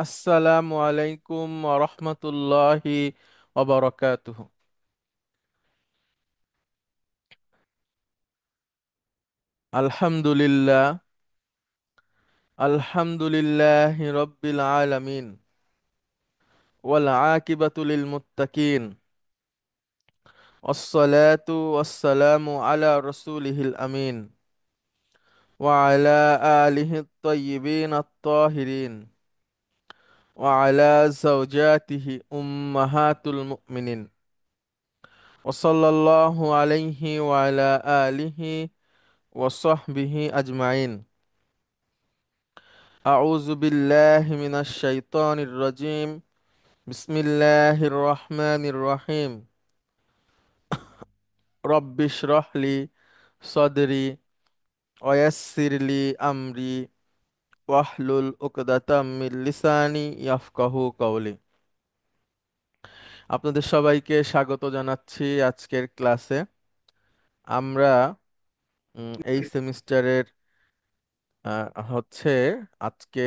আসসালামু আলাইকুম রহমতুল্লাহি ওয়া আলহামদুলিল্লাহ। আলহামদুলিল্লাহি রব্বিল আলামিন ওয়াল আকিবাতু লিল মুত্তাকিন ওয়াসসালাতু ওয়াসসালামু আলা রাসূলিহিল আমিন ওয়া আলা আলিহি আত-তাইয়্যিবিন আত-তাহিরিন ওয়া আলা যাওজাতিহি উম্মাহাতুল মুমিনিন ওয়া সাল্লাল্লাহু আলাইহি ওয়া আলা আলিহি ওয়া সাহবিহি আজমাইন। أعوذ بالله من الشيطان الرجيم. بسم الله الرحمن الرحيم. رب اشرح لي صدري ويسر لي أمري واحلل عقدة من লিসানি ইয়াফকাহু কওলি। আপনাদের সবাইকে স্বাগত জানাচ্ছি আজকের ক্লাসে। আমরা এই সেমিস্টারের হচ্ছে আজকে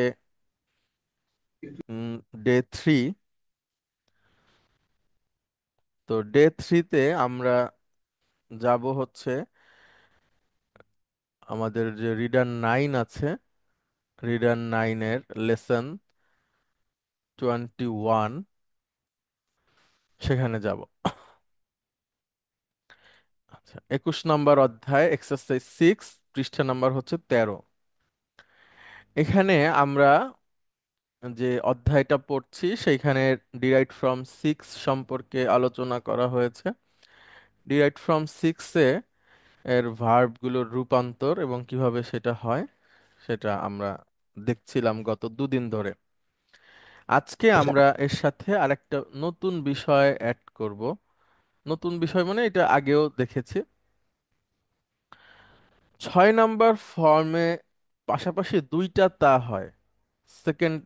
ডে 3। তো ডে 3-তে আমরা যাব হচ্ছে আমাদের যে রিডার 9 আছে, রিডার 9-এর লেসন 21 সেখানে যাব। আচ্ছা, 21 নম্বর অধ্যায় এক্সারসাইজ 6, পৃষ্ঠা নাম্বার হচ্ছে 13। এখানে আমরা যে অধ্যায়টা পড়ছি সেইখানে ডিরাইভড ফ্রম 6 সম্পর্কে আলোচনা করা হয়েছে। ডিরাইভড ফ্রম 6-এ এর ভার্বগুলোর রূপান্তর এবং কিভাবে সেটা হয় সেটা আমরা দেখছিলাম গত দুদিন ধরে। আজকে আমরা এর সাথে আরেকটা নতুন বিষয় অ্যাড করব। নতুন বিষয় মানে এটা আগেও দেখেছি। 6 নাম্বার ফর্মে পাশাপাশি দুইটা তা হয় সেকেন্ড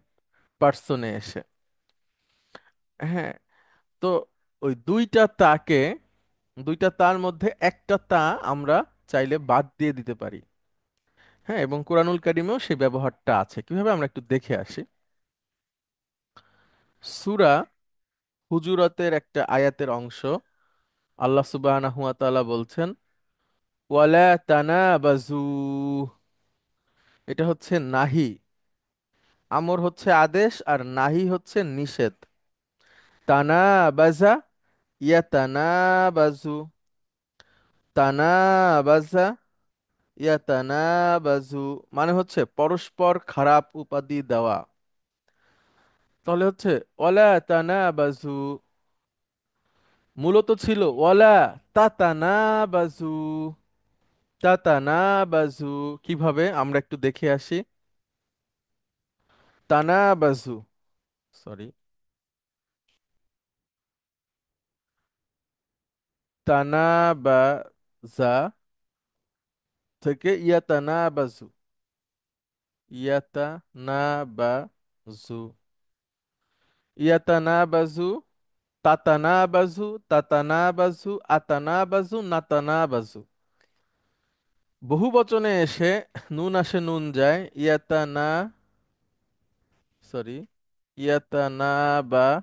পার্সনে এসে। হ্যাঁ, তো ওই দুইটা তার মধ্যে একটা তা আমরা চাইলে বাদ দিয়ে দিতে পারি। হ্যাঁ, এবং কোরআনুল কারিমেও সেই ব্যবহারটা আছে। কিভাবে আমরা একটু দেখে আসি। সূরা হুজুরাতের একটা আয়াতের অংশ, আল্লাহ সুবহানাহু ওয়া তাআলা বলছেন ওয়ালা তানাবাজু। এটা হচ্ছে নাহি, আমর হচ্ছে আদেশ আর নাহি হচ্ছে নিষেধ। তানাবাজা, ইয়াতানাবাজু, তানাবাজা, ইয়াতানাবাজু মানে হচ্ছে পরস্পর খারাপ উপাধি দেওয়া। তাহলে হচ্ছে ওয়ালা তানাবাজু, মূলত ছিল ওয়ালা তাতানাবাজু। তাতানাবাজু কিভাবে আমরা একটু দেখে আসি। তানাবাজু, সরি, তানাবাজা থেকে ইয়াতানাবাজু, ইয়াতানাবাজু, ইয়াতানাবাজু, তাতানাবাজু, তাতানাবাজু, আতানাবাজু, নাতানাবাজু। বহু বচনে এসে নুন আসে নুন যায়, সরি, ইয়াতানাবাজুনা।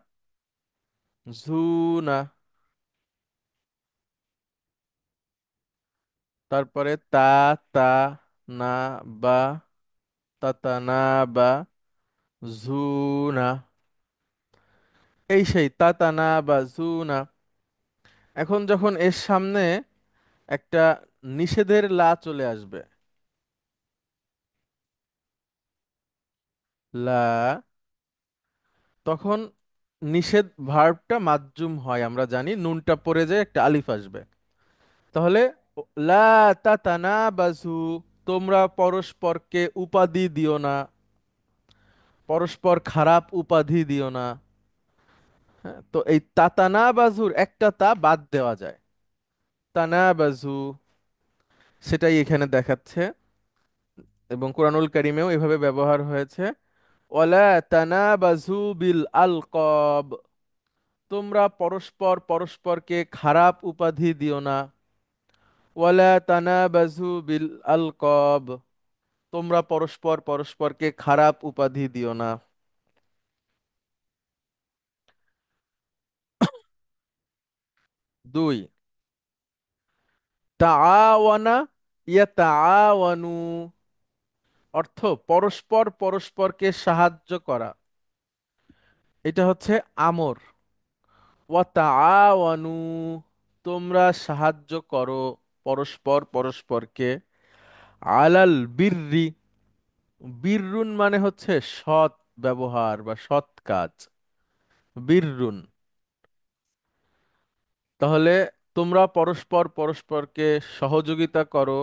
তারপরে তা, তা, না, বা, তাতানাবাজুনা। এই সেই তাতানাবাজুনা। এখন যখন এর সামনে একটা নিষেধের লা চলে আসবে, লা, তখন নিষেধ ভার্বটা মাজ্জুম হয়। আমরা জানি নুনটা পড়ে যায়, একটা আলিফ আসবে। তাহলে লা তাতানাবাজু, তোমরা পরস্পরকে উপাধি দিও না, পরস্পর খারাপ উপাধি দিও না। হ্যাঁ, তো এই তাতানাবাজুর একটা তা বাদ দেওয়া যায়, তানাবাজু, সেটাই এখানে দেখাচ্ছে। এবং কোরআনুল কারিমেও এভাবে ব্যবহার হয়েছে, ওয়ালা তানাবাজু বিল আলকব, তোমরা পরস্পর পরস্পরকে খারাপ উপাধি দিও না। ওয়ালা তানাবাজু বিল আলকব, তোমরা পরস্পর পরস্পরকে খারাপ উপাধি দিও না। দুই, তাআওয়ানা ইয়াতাআওয়ানু, অর্থ পরস্পর পরস্পরকে সাহায্য করা, এটা হচ্ছে আমর। ওয়া তাআওয়ানু, তোমরা সাহায্য করো পরস্পর পরস্পরকে, আলাল বিররি, বিররুন মানে হচ্ছে সৎ ব্যবহার বা সৎ কাজ, বিররুন। তাহলে তোমরা পরস্পর পরস্পরকে সহযোগিতা করো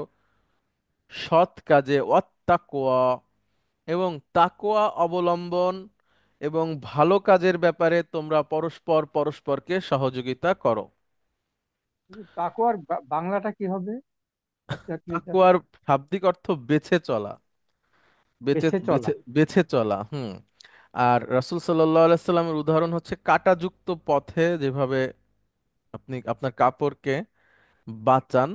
সৎ কাজে, ওয়াত্তাকওয়া, এবং তাকওয়া অবলম্বন এবং ভালো কাজের ব্যাপারে তোমরা পরস্পর পরস্পরকে সহযোগিতা করো। তাকওয়ার বাংলাটা কি হবে এক্স্যাক্টলি এটা? তাকওয়ার শাব্দিক অর্থ বেঁচে চলা, বেঁচে বেঁচে চলা। বেঁচে বেঁচে চলা। আর রাসূল সাল্লাল্লাহু আলাইহি সাল্লামের উদাহরণ হচ্ছে কাঁটাযুক্ত পথে যেভাবে আপনি আপনার কাপড়কে বাঁচান,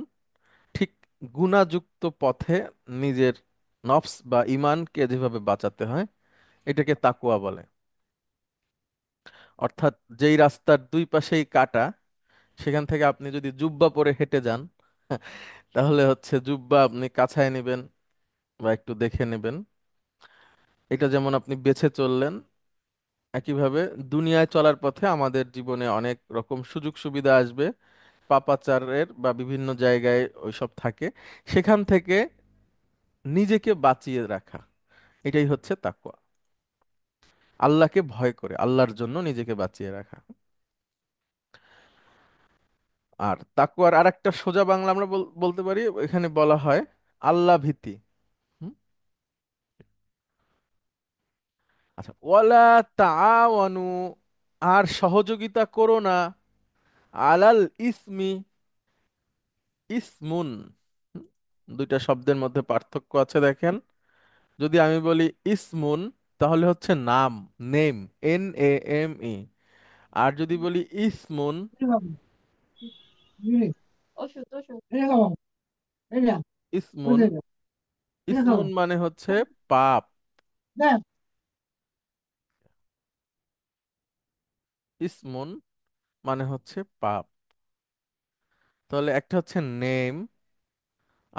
ঠিক গুণাযুক্ত পথে নিজের নফস বা ইমানকে যেভাবে বাঁচাতে হয়, এটাকে তাকওয়া বলে। অর্থাৎ যেই রাস্তার দুই পাশেই কাটা, সেখান থেকে আপনি যদি জুব্বা পরে হেঁটে যান, তাহলে হচ্ছে জুব্বা আপনি কাছায় নেবেন বা একটু দেখে নেবেন। এটা যেমন আপনি বেছে চললেন, একইভাবে দুনিয়ায় চলার পথে আমাদের জীবনে অনেক রকম সুযোগ সুবিধা আসবে, পাপাচারের বা বিভিন্ন জায়গায় ওইসব থাকে, সেখান থেকে নিজেকে বাঁচিয়ে রাখা, এটাই হচ্ছে তাকওয়া। আল্লাহকে ভয় করে আল্লাহর জন্য নিজেকে বাঁচিয়ে রাখা। আর তাকওয়ার আরেকটা সোজা বাংলা আমরা বলতে পারি, এখানে বলা হয় আল্লাহ ভীতি। হুম? আচ্ছা, ওয়ালা তাআওয়ানু, আর সহযোগিতা করো না, আলাল ইসমি, ইসমুন। হুম? দুইটা শব্দের মধ্যে পার্থক্য আছে দেখেন। যদি আমি বলি ইসমুন, তাহলে হচ্ছে নাম, নেম, NAME। আর যদি বলি ইসমুন, ইসমুন, ইসমুন মানে হচ্ছে পাপ, ইসমুন মানে হচ্ছে পাপ। তাহলে একটা হচ্ছে নেম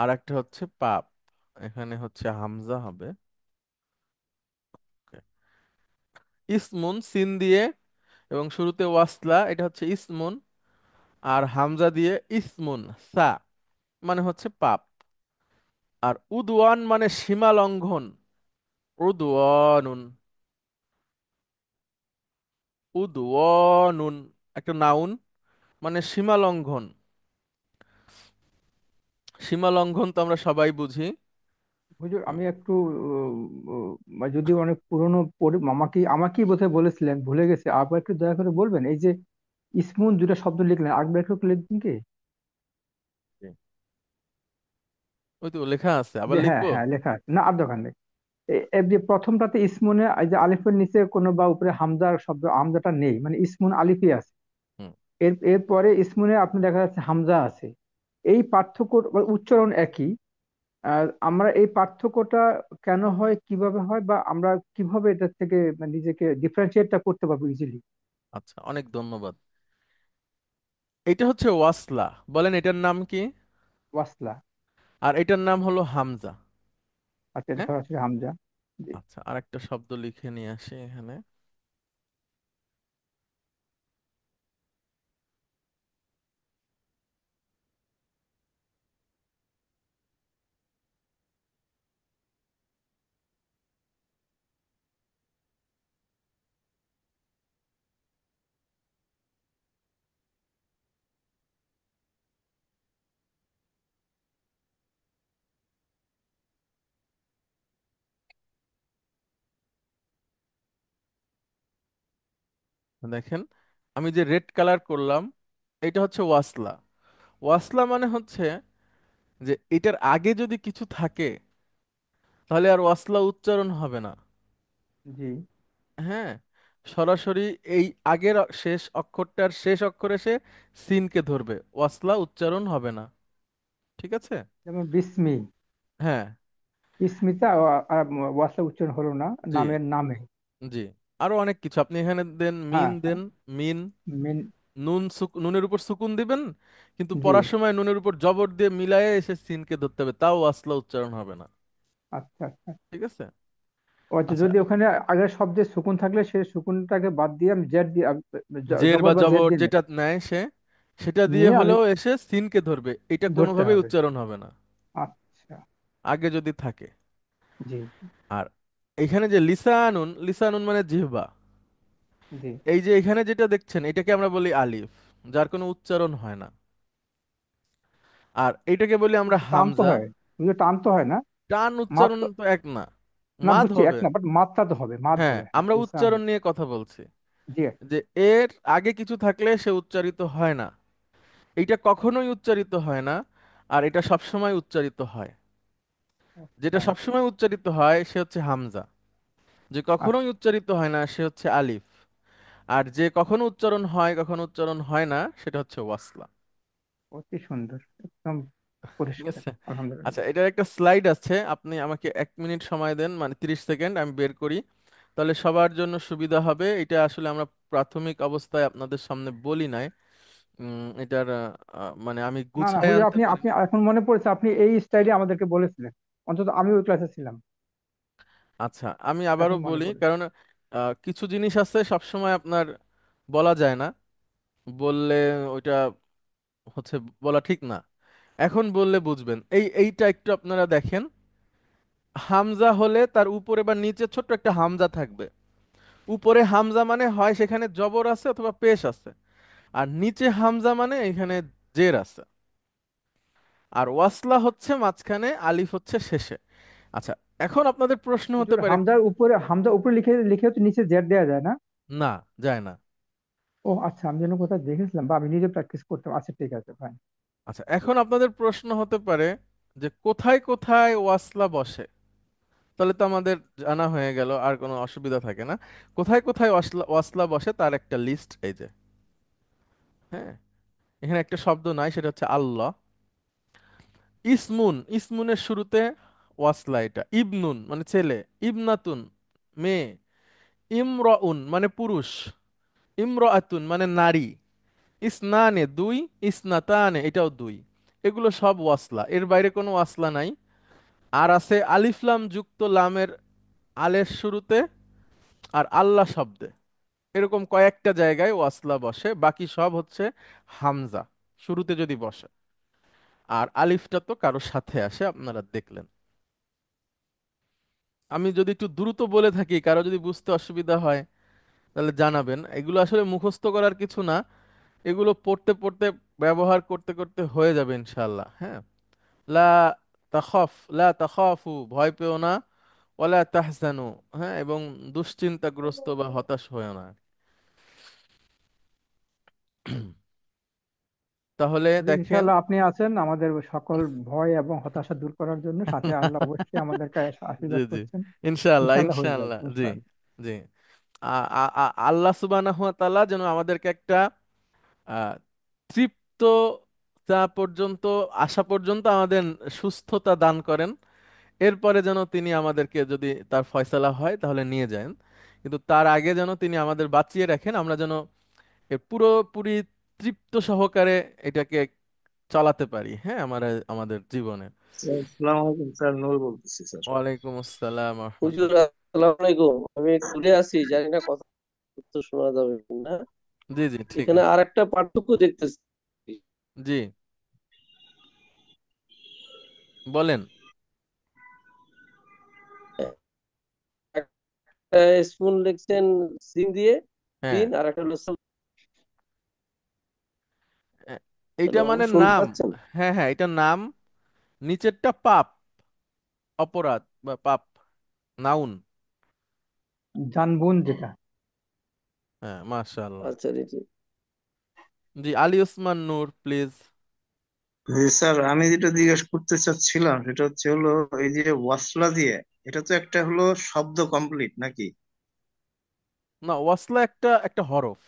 আর একটা হচ্ছে পাপ, এখানে হচ্ছে হামজা হবে। Okay. ইসমুন সিন দিয়ে এবং শুরুতে ওয়াসলা, এটা হচ্ছে ইসমুন, আর হামজা দিয়ে ইসমুন সা, মানে হচ্ছে পাপ। আর উদওয়ান মানে সীমা লঙ্ঘন, উদওয়ানুন, উদওয়ানুন একটা নাউন, মানে সীমা লঙ্ঘন। সীমা লঙ্ঘন তো আমরা সবাই বুঝি। হুজুর আমি একটু যদি অনেক পুরনো আমাকে আমাকেই বোধহয় বলেছিলেন, ভুলে গেছে, আবার একটু দয়া করে বলবেন এই যে স্মুথ দুটো শব্দ লিখলেন, আরেকবার একটু লিখবেন কি? জি। ওই তো লেখা আছে, যে আবার হ্যাঁ লিখবো। হ্যাঁ লেখা আছে না, আর দোকান নেই। এই যে প্রথমটাতে ইসমুনে এই যে আলিফের নিচে কোনো বা উপরে হামজার শব্দ, হামজাটা নেই, মানে ইসমুন আলিফই আছে। হুম। এরপরে ইসমুনে আপনি দেখা যাচ্ছে হামজা আছে। এই পার্থক্য বা উচ্চারণ একই। আমরা এই পার্থক্যটা কেন হয়, কিভাবে হয়, বা আমরা কিভাবে এটা থেকে মানে নিজেকে ডিফারেন্সিয়েটটা করতে পারবো ইজিলি? আচ্ছা, অনেক ধন্যবাদ। এটা হচ্ছে ওয়াসলা, বলেন এটার নাম কি? ওয়াসলা। আর এটার নাম হলো হামজা। আচ্ছা, এটা হ্যাঁ। সরাসরি হামজা। জি। আচ্ছা, আরেকটা শব্দ লিখে নিয়ে আসি এখানে। দেখেন, আমি যে রেড কালার করলাম, এটা হচ্ছে ওয়াসলা। ওয়াসলা মানে হচ্ছে যে এটার আগে যদি কিছু থাকে, তাহলে আর ওয়াসলা উচ্চারণ হবে না। জি। হ্যাঁ, সরাসরি এই আগের শেষ অক্ষরটার শেষ অক্ষরে সে সিনকে ধরবে, ওয়াসলা উচ্চারণ হবে না। ঠিক আছে। যেমন বিস্মি, হ্যাঁ। বিস্মিতা ওয়াসলা উচ্চারণ হলো না, জি। নামের নামে। জি। আরো অনেক কিছু আপনি এখানে দেন, মিন হ্যাঁ হ্যাঁ। দেন, মিন, মিন। নুনের উপর সুকুন দিবেন, কিন্তু জি। পড়ার সময় নুনের উপর জবর দিয়ে মিলায়ে এসে সিনকে ধরতে হবে, তাও ওয়াসলা উচ্চারণ হবে না। আচ্ছা আচ্ছা। ঠিক আছে। ও আচ্ছা, আচ্ছা, যদি ওখানে আগের শব্দে সুকুন থাকলে সেই সুকুনটাকে বাদ দিয়ে আমি জেড দিয়ে জের জবর বা বা জেড জবর দিয়ে যেটা নেয় সে, সেটা দিয়ে নিয়ে আমি হলেও এসে সিনকে ধরবে, এটা ধরতে কোনোভাবেই হবে। উচ্চারণ হবে না আচ্ছা। আগে যদি থাকে। জি আর এখানে যে লিসানুন, লিসানুন মানে জিহ্বা, জি। এই যে এখানে যেটা দেখছেন এটাকে আমরা বলি আলিফ, যার কোনো উচ্চারণ হয় না। আর এটাকে বলি আমরা টানতে হামজা। হয়, বুঝলে, টানতে হয় না? টান মাত উচ্চারণ তো এক না, না, মাদ বুঝছি এক হবে। না, বাট মাত্রা তো হবে, মাত হ্যাঁ, হবে, হ্যাঁ, আমরা লিসান। উচ্চারণ নিয়ে কথা বলছি, জি। যে এর আগে কিছু থাকলে সে উচ্চারিত হয় না, এইটা কখনোই উচ্চারিত হয় না। আর এটা সবসময় উচ্চারিত হয়। যেটা আচ্ছা সবসময় উচ্চারিত হয় সে হচ্ছে হামজা, যে কখনোই আচ্ছা। উচ্চারিত হয় না সে হচ্ছে আলিফ, আর যে কখনো উচ্চারণ হয় কখনো উচ্চারণ হয় না সেটা হচ্ছে ওয়াসলা। অতি সুন্দর, একদম ঠিক পরিষ্কার। আছে। আচ্ছা, আলহামদুলিল্লাহ। এটার একটা স্লাইড আছে, আপনি আমাকে 1 মিনিট সময় দেন, মানে 30 সেকেন্ড, আমি বের করি, তাহলে সবার জন্য সুবিধা হবে। এটা আসলে আমরা প্রাথমিক অবস্থায় আপনাদের সামনে বলি নাই। এটার মানে আমি না না গুছায় হুজুর, আনতে আপনি বলি আপনি নাই। এখন মনে পড়েছে, আপনি এই স্টাইলে আমাদেরকে বলেছিলেন, অন্তত আমি ওই ক্লাসে ছিলাম। আচ্ছা, আমি আবারও এখন মনে বলি, পড়েছে। কারণ কিছু জিনিস আছে সবসময় আপনার বলা যায় না, বললে ওইটা হচ্ছে বলা ঠিক না। এখন বললে বুঝবেন, এইটা একটু আপনারা দেখেন, হামজা হলে তার উপরে বা নিচে ছোট্ট একটা হামজা থাকবে। উপরে হামজা মানে হয় সেখানে জবর আছে অথবা পেশ আছে, আর নিচে হামজা মানে এখানে জের আছে। আর ওয়াসলা হচ্ছে মাঝখানে, আলিফ হচ্ছে শেষে। আচ্ছা, এখন আপনাদের প্রশ্ন হতে হুজুর, পারে, হামজার উপরে লিখে লিখে তো নিচে জেড দেওয়া যায় না? না, যায় না। ও আচ্ছা, আমি যেন কোথাও দেখেছিলাম বা আমি নিজে প্র্যাকটিস করতাম। আচ্ছা ঠিক আছে ভাই। আচ্ছা, এখন আপনাদের প্রশ্ন হতে পারে যে কোথায় কোথায় ওয়াসলা বসে, তাহলে তো আমাদের জানা হয়ে গেল, আর কোনো অসুবিধা থাকে না। কোথায় কোথায় ওয়াসলা ওয়াসলা বসে তার একটা লিস্ট এই যে। হ্যাঁ, এখানে একটা শব্দ নাই, সেটা হচ্ছে আল্লাহ। ইসমুন, ইসমুনের শুরুতে ওয়াসলা, এটা ইবনুন মানে ছেলে, ইবনাতুন মেয়ে, ইমরাউন মানে পুরুষ, ইমরাআতুন মানে নারী, ইসনানে দুই, ইসনাতানে এটাও দুই। এগুলো সব ওয়াসলা, এর বাইরে কোনো ওয়াসলা নাই। আর আছে আলিফলাম যুক্ত লামের আলের শুরুতে আর আল্লাহ শব্দে, এরকম কয়েকটা জায়গায় ওয়াসলা বসে, বাকি সব হচ্ছে হামজা শুরুতে যদি বসে। আর আলিফটা তো কারোর সাথে আসে, আপনারা দেখলেন। আমি যদি একটু দ্রুত বলে থাকি, কারো যদি বুঝতে অসুবিধা হয় তাহলে জানাবেন। এগুলো আসলে মুখস্থ করার কিছু না, এগুলো পড়তে পড়তে ব্যবহার করতে করতে হয়ে যাবে ইনশাআল্লাহ। হ্যাঁ, লা তাখাফ, লা তাখাফু ভয় পেও না, ওয়ালা তাহজানু, হ্যাঁ, এবং দুশ্চিন্তাগ্রস্ত বা হতাশ হয়েও না। তাহলে হুজুর, দেখেন। ইনশাআল্লাহ আপনি আছেন আমাদের সকল ভয় এবং হতাশা দূর করার জন্য, সাথে আল্লাহ অবশ্যই আমাদেরকে জি আশীর্বাদ জি, করছেন। ইনশাআল্লাহ ইনশাআল্লাহ হয়ে যাবে, ইনশাআল্লাহ, জি ইনশাআল্লাহ। জি। আল্লাহ সুবহানাহু ওয়া তাআলা যেন আমাদেরকে একটা আহ, তৃপ্ততা পর্যন্ত আসা পর্যন্ত আমাদের সুস্থতা দান করেন। এরপরে যেন তিনি আমাদেরকে, যদি তার ফয়সালা হয় তাহলে নিয়ে যান, কিন্তু তার আগে যেন তিনি আমাদের বাঁচিয়ে রাখেন, আমরা যেন এর পুরোপুরি তৃপ্ত সহকারে এটাকে চালাতে পারি, হ্যাঁ, আমাদের জীবনে। স্যার, আসসালামু আলাইকুম স্যার, নূর বলতেছি স্যার। ওয়ালাইকুম আসসালাম ওয়া হুজুর, রাহমাতুল্লাহ। আসসালামু আলাইকুম। আমি একটু দূরে আছি, জানি না কথা তো শোনা যাবে কিনা। জি জি, ঠিক এখানে আছে। আর একটা পার্থক্য দেখতেছি। জি, বলেন। একটা স্পুন লিখছেন সিন দিয়ে, হ্যাঁ, তিন, আর একটা হলো এ- এইটা হ্যালো, মানে শুনতে নাম। পাচ্ছেন? হ্যাঁ হ্যাঁ, এটা নাম, নিচেরটা পাপ, অপরাধ বা পাপ, নাউন। জানবুন যেটা। হ্যাঁ, মাশাআল্লাহ। আচ্ছা জি জি। জি, আলী ওসমান নূর প্লিজ। জি স্যার, আমি যেটা জিজ্ঞেস করতে চাচ্ছিলাম সেটা হচ্ছে হলো এই যে ওয়াসলা দিয়ে, এটা তো একটা হলো শব্দ কমপ্লিট নাকি? না, ওয়াসলা একটা একটা হরফ।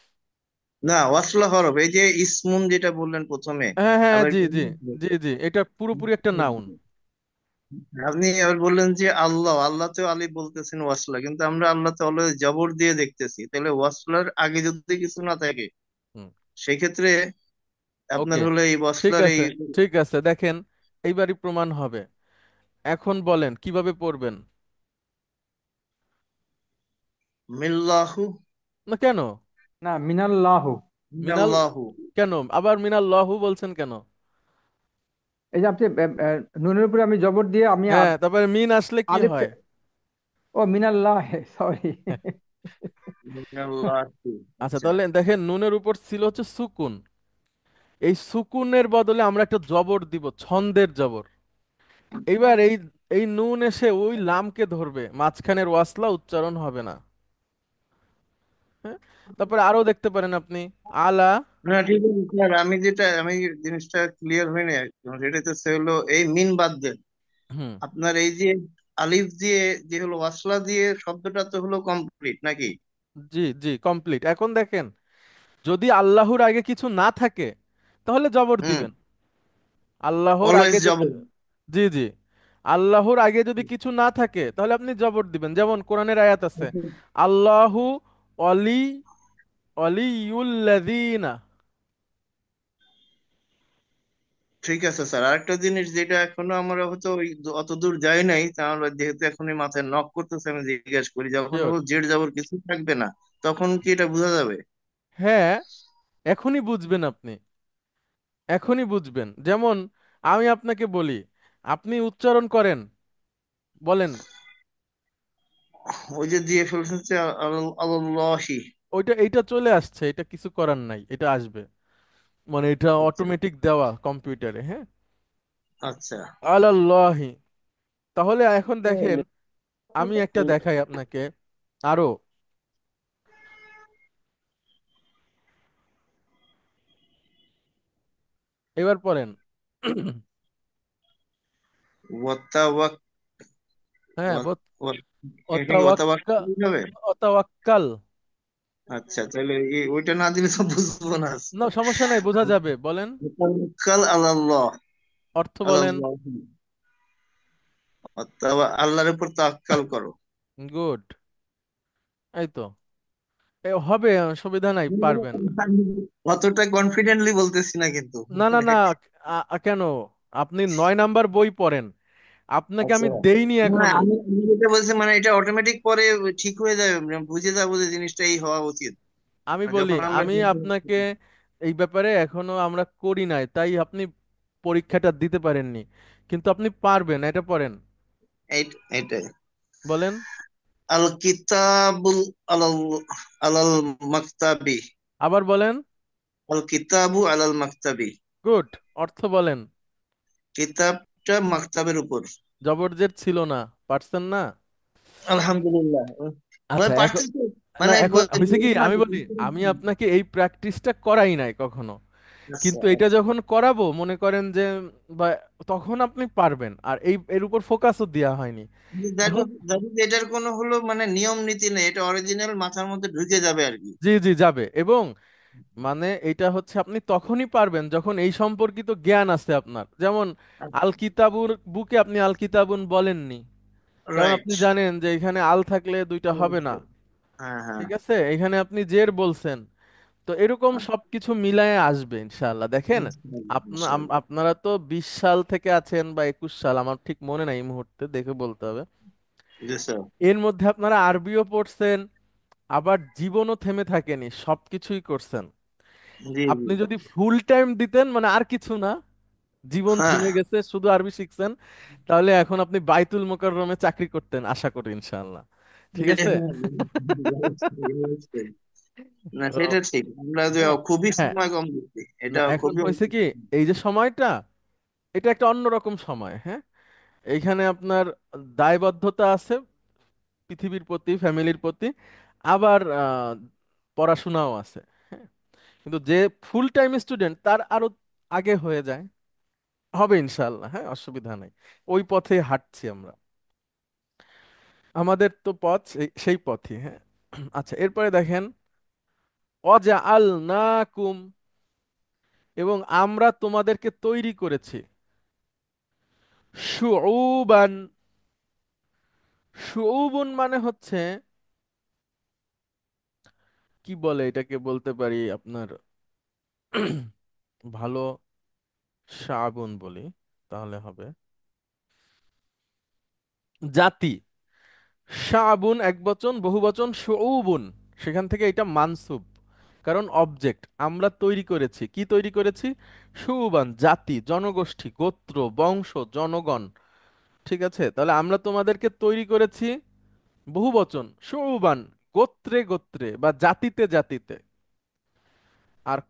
না, ওয়াসলা হরফ, এই যে ইসমুন যেটা বললেন প্রথমে, হ্যাঁ হ্যাঁ, আবার জি জি, জি জি, এটা পুরোপুরি একটা নাউন। আপনি আবার বললেন যে আল্লাহ, আল্লাহ তো আলী বলতেছেন ওয়াসলা, কিন্তু আমরা আল্লাহ তো অলওয়েজ জবর দিয়ে দেখতেছি, তাহলে ওয়াসলার আগে যদি কিছু না থাকে সেই ক্ষেত্রে আপনার ওকে, হলো এই ঠিক ওয়াসলার এই আছে, ঠিক আছে, দেখেন এইবারই প্রমাণ হবে। এখন বলেন কিভাবে পড়বেন। মিল্লাহু, না কেন? না, মিনাল্লাহ। মিনাল, মিনাল্লাহু। কেন আবার মিনাল্লাহু বলছেন কেন? এই যে আপনি নুনের উপরে আমি জবর দিয়ে আমি হ্যাঁ, তারপরে মিন আসলে কি আলিফ, হয়? ও মিনাল্লাহ, সরি। মিনাল্লাহু। আচ্ছা, আচ্ছা। তাহলে দেখেন নুনের উপর ছিল হচ্ছে সুকুন। এই সুকুনের বদলে আমরা একটা জবর দিব, ছন্দের জবর। এইবার এই এই নুন এসে ওই লামকে ধরবে, মাঝখানের ওয়াসলা উচ্চারণ হবে না। হ্যাঁ, তারপরে আরো দেখতে পারেন আপনি, আলা। না ঠিক আছে স্যার, আমি জিনিসটা ক্লিয়ার হয়নি একদম। সেটা হচ্ছে হলো এই মিন বাদ দেন। হুম, আপনার এই যে আলিফ দিয়ে যে হলো ওয়াসলা দিয়ে শব্দটা তো হলো কমপ্লিট নাকি? জি জি, কমপ্লিট। এখন দেখেন, যদি আল্লাহর আগে কিছু না থাকে তাহলে জবর হুম। দিবেন। আল্লাহর অলওয়েজ আগে যদি, জবর। জি জি, আল্লাহর আগে যদি কিছু না থাকে তাহলে আপনি জবর দিবেন। যেমন কোরআনের আয়াত আছে, আল্লাহু অলি অলিউল্লাযীনা। ঠিক আছে স্যার, আরেকটা জিনিস যেটা এখনো আমরা হয়তো অত দূর যাই নাই, তাহলে যেহেতু এখনই মাথায় নক করতেছে, আমি জিজ্ঞেস করি, যখন শিওর। হলো জেড যাবর কিছু থাকবে না, তখন কি এটা বোঝা যাবে? হ্যাঁ, এখনই বুঝবেন আপনি, এখনই বুঝবেন। যেমন আমি আপনাকে বলি, আপনি উচ্চারণ করেন, বলেন। ওই যে দিয়ে ফেলছেন যে আল্লাহি। ওইটা, এইটা চলে আসছে, এটা কিছু করার নাই, এটা আসবে। মানে এটা আচ্ছা। অটোমেটিক দেওয়া কম্পিউটারে, হ্যাঁ। আচ্ছা। আলাল্লাহি। তাহলে এখন দেখেন, আমি একটা দেখাই আপনাকে আরো। এবার পড়েন। ওয়াতাওয়াক হ্যাঁ, ওয়াত ওয়াত এটা কি ওয়াতাওয়াক অতাওয়াক্কা, হবে? অতাওয়াক্কাল। আচ্ছা, তাহলে ওইটা না দিলে তো বুঝবো না। না, সমস্যা নাই, বোঝা যাবে, বলেন। ওয়াতাওয়াক্কাল আলাল্লাহ। অর্থ বলেন। আলাল্লাহ। আল্লাহর উপর তাওয়াক্কাল করো। গুড, এই তো, এ হবে, সুবিধা নাই, পারবেন। আমি অতটা কনফিডেন্টলি বলতেছি না কিন্তু। না না না, কেন? আপনি 9 নাম্বার বই পড়েন, আপনাকে আচ্ছা। আমি দেইনি না এখনো। আমি যেটা বলছি মানে এটা অটোমেটিক পরে ঠিক হয়ে যাবে, মানে বুঝে যাবো যে জিনিসটা এই হওয়া উচিত। আমি আর বলি, যখন আমরা আমি আপনাকে এই ব্যাপারে এখনো আমরা করি নাই, তাই আপনি পরীক্ষাটা দিতে পারেননি, কিন্তু আপনি পারবেন, এটা পড়েন, এইটাই বলেন। আল কিতাবুল আলাল আলাল মাকতাবি। আবার বলেন। আল কিতাবু আলাল মাকতাবি। গুড, অর্থ বলেন। কিতাবটা মাকতাবের উপর। জবরজের ছিল না, পারছেন না। আলহামদুলিল্লাহ। মানে আচ্ছা, এখন, পারতেছি, না মানে এখন হয়েছে কি, না। আমি বলি, আমি আপনাকে এই প্র্যাকটিসটা করাই নাই কখনো, আচ্ছা কিন্তু এটা আচ্ছা। যখন করাবো মনে করেন যে, বা তখন আপনি পারবেন, আর এই এর উপর ফোকাসও দেওয়া হয়নি। এখন, দ্যাট ইজ এটার কোনো হলো মানে নিয়ম নীতি নেই, এটা অরিজিনাল মাথার মধ্যে ঢুকে যাবে আর কি। জি জি, যাবে। এবং মানে এটা হচ্ছে আপনি তখনই পারবেন যখন এই সম্পর্কিত জ্ঞান আছে আপনার। যেমন আল কিতাবুর বুকে আপনি আল কিতাবুন বলেননি, কারণ রাইট। আপনি জানেন যে এখানে আল থাকলে দুইটা হবে না। হ্যাঁ হ্যাঁ। ঠিক আছে, এখানে আপনি জের বলছেন। তো এরকম সবকিছু মিলায়ে আসবে ইনশাআল্লাহ, দেখেন। ইনশাআল্লাহ, ইনশাআল্লাহ। আপনারা তো 20 সাল থেকে আছেন বা 21 সাল, আমার ঠিক মনে নাই এই মুহূর্তে, দেখে বলতে হবে। জি স্যার। এর মধ্যে আপনারা আরবিও পড়ছেন, আবার জীবনও থেমে থাকেনি, সবকিছুই করছেন। জি জি। আপনি যদি ফুল টাইম দিতেন, মানে আর কিছু না, জীবন হ্যাঁ। থেমে গেছে, শুধু আরবি শিখছেন, তাহলে এখন আপনি বাইতুল মোকাররমে চাকরি করতেন, আশা করি ইনশাআল্লাহ। ঠিক আছে। না তো সেটা ঠিক, আমরা যে তো খুবই হ্যাঁ, সময় কম দিচ্ছি, না এটা এখন খুবই। হয়েছে কি, এই যে সময়টা, এটা একটা অন্যরকম সময়, হ্যাঁ। এইখানে আপনার দায়বদ্ধতা আছে পৃথিবীর প্রতি, ফ্যামিলির প্রতি, আবার পড়াশোনাও আছে, হ্যাঁ। কিন্তু যে ফুল টাইম স্টুডেন্ট তার আরো আগে হয়ে যায়, হবে ইনশাআল্লাহ, হ্যাঁ, অসুবিধা নাই। ওই পথে হাঁটছি আমরা, আমাদের তো পথ সেই পথই, হ্যাঁ। আচ্ছা, এরপরে দেখেন, অজআলনাকুম, এবং আমরা তোমাদেরকে তৈরি করেছি, শুউবান। শুউবুন মানে হচ্ছে, কি বলে এটাকে বলতে পারি আপনার, ভালো সাবুন বলি, তাহলে হবে জাতি। শাবুন একবচন, বহুবচন শুউবুন, সেখান থেকে এটা মানসুব, কারণ অবজেক্ট আমরা তৈরি করেছি। কি তৈরি করেছি? শুউবান, জাতি, জনগোষ্ঠী, গোত্র, বংশ, জনগণ। ঠিক আছে, তাহলে আমরা তোমাদেরকে তৈরি করেছি বহুবচন শুউবান, গোত্রে গোত্রে বা জাতিতে জাতিতে। আর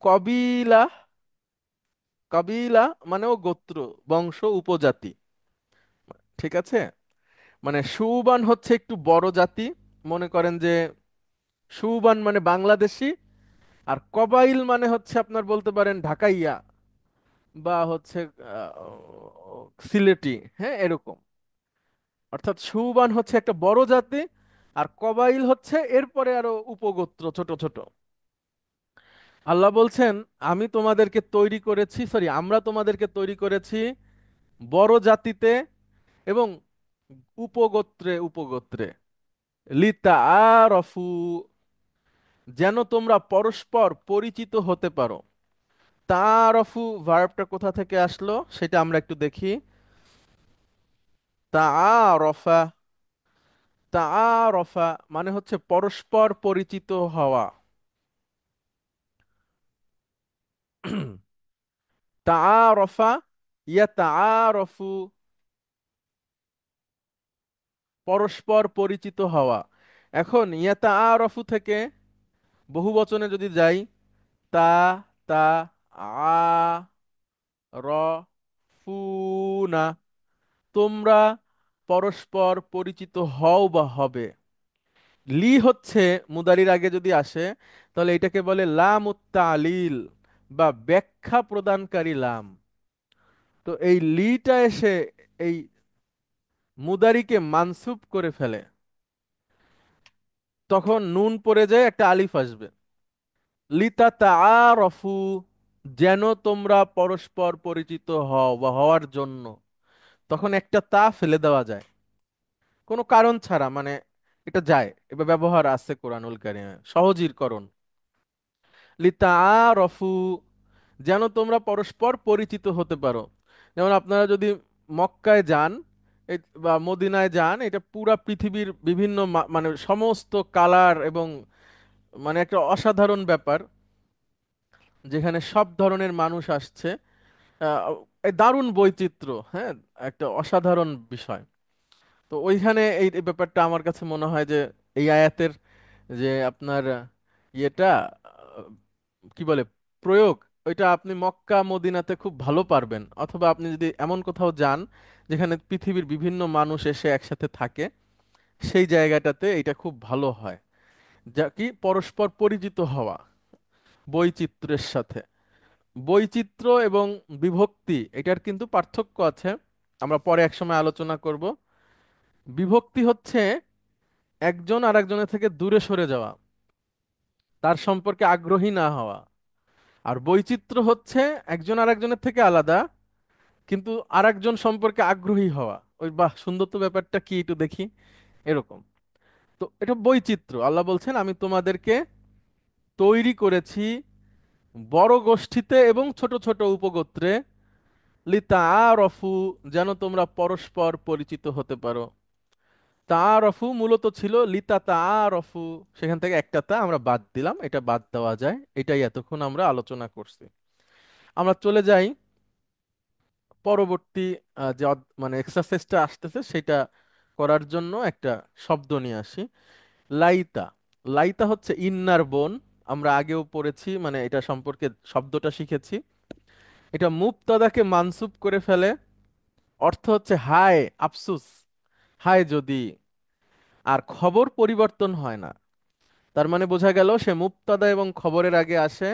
কবিলা, কবিলা মানেও গোত্র, বংশ, উপজাতি। ঠিক আছে, মানে শুউবান হচ্ছে একটু বড় জাতি, মনে করেন যে শুউবান মানে বাংলাদেশি, আর কবাইল মানে হচ্ছে আপনার বলতে পারেন ঢাকাইয়া বা হচ্ছে সিলেটি, হ্যাঁ এরকম। অর্থাৎ শুবান হচ্ছে একটা বড় জাতি, আর কবাইল হচ্ছে এরপরে আরো উপগোত্র ছোট ছোট। আল্লাহ বলছেন আমি তোমাদেরকে তৈরি করেছি, সরি আমরা তোমাদেরকে তৈরি করেছি বড় জাতিতে এবং উপগোত্রে উপগোত্রে, লিতাআরাফু, যেন তোমরা পরস্পর পরিচিত হতে পারো। তাআরাফু ভার্বটা কোথা থেকে আসলো সেটা আমরা একটু দেখি। তাআরাফা, তাআরাফা মানে হচ্ছে পরস্পর পরিচিত হওয়া। তাআরাফা, ইয়াতাআরাফু, পরস্পর পরিচিত হওয়া। এখন ইয়াতাআরাফু থেকে বহুবচনে যদি যাই, তা, তা, আ, র, ফু, না, তোমরা পরস্পর পরিচিত হও বা হবে। লি হচ্ছে মুদারির আগে যদি আসে, তাহলে এটাকে বলে লামুত তালিল বা ব্যাখ্যা প্রদানকারী লাম। তো এই লিটা এসে এই মুদারিকে মানসুব করে ফেলে, তখন নুন পড়ে যায়, একটা আলিফ আসবে। লিতা তাআরাফু, যেন তোমরা পরস্পর পরিচিত হও বা হওয়ার জন্য, তখন একটা তা ফেলে দেওয়া যায় কোনো কারণ ছাড়া, মানে এটা যায়, এবার ব্যবহার আছে কোরআনুল কারিমে, সহজীকরণ। লিতাআরাফু, যেন তোমরা পরস্পর পরিচিত হতে পারো। যেমন আপনারা যদি মক্কায় যান বা মদিনায় যান, এটা পুরা পৃথিবীর বিভিন্ন মানে সমস্ত কালার এবং মানে একটা অসাধারণ ব্যাপার, যেখানে সব ধরনের মানুষ আসছে। আহ, এই দারুণ বৈচিত্র্য, হ্যাঁ, একটা অসাধারণ বিষয়। তো ওইখানে এই ব্যাপারটা আমার কাছে মনে হয় যে এই আয়াতের যে আপনার ইয়েটা কি বলে প্রয়োগ, ওইটা আপনি মক্কা মদিনাতে খুব ভালো পারবেন, অথবা আপনি যদি এমন কোথাও যান যেখানে পৃথিবীর বিভিন্ন মানুষ এসে একসাথে থাকে, সেই জায়গাটাতে এটা খুব ভালো হয়। যা কি পরস্পর পরিচিত হওয়া বৈচিত্র্যের সাথে। বৈচিত্র্য এবং বিভক্তি এটার কিন্তু পার্থক্য আছে, আমরা পরে একসময় আলোচনা করব। বিভক্তি হচ্ছে একজন আরেকজনের থেকে দূরে সরে যাওয়া, তার সম্পর্কে আগ্রহী না হওয়া। আর বৈচিত্র্য হচ্ছে একজন আরেকজনের থেকে আলাদা কিন্তু আরেকজন সম্পর্কে আগ্রহী হওয়া। ওই বাহ সুন্দর তো, ব্যাপারটা কি একটু দেখি, এরকম। তো এটা বৈচিত্র্য। আল্লাহ বলছেন আমি তোমাদেরকে তৈরি করেছি বড় গোষ্ঠীতে এবং ছোট ছোট উপগোত্রে, লিতাআরাফু, যেন তোমরা পরস্পর পরিচিত হতে পারো। তাআরাফু মূলত ছিল লিতা তাআরাফু, সেখান থেকে একটা তা আমরা বাদ দিলাম, এটা বাদ দেওয়া যায়, এটাই এতক্ষণ আমরা আলোচনা করছি। আমরা চলে যাই পরবর্তী যে মানে এক্সারসাইজটা আসতেছে সেটা করার জন্য একটা শব্দ নিয়ে আসি। লাইতা। লাইতা হচ্ছে ইন্নার বোন, আমরা আগেও পড়েছি, মানে এটা সম্পর্কে শব্দটা শিখেছি। এটা মুবতাদাকে মানসুব করে ফেলে, অর্থ হচ্ছে হায় আফসুস, হায় যদি। আর খবর পরিবর্তন হয় না, তার মানে বোঝা গেল সে মুবতাদা এবং খবরের আগে আসে,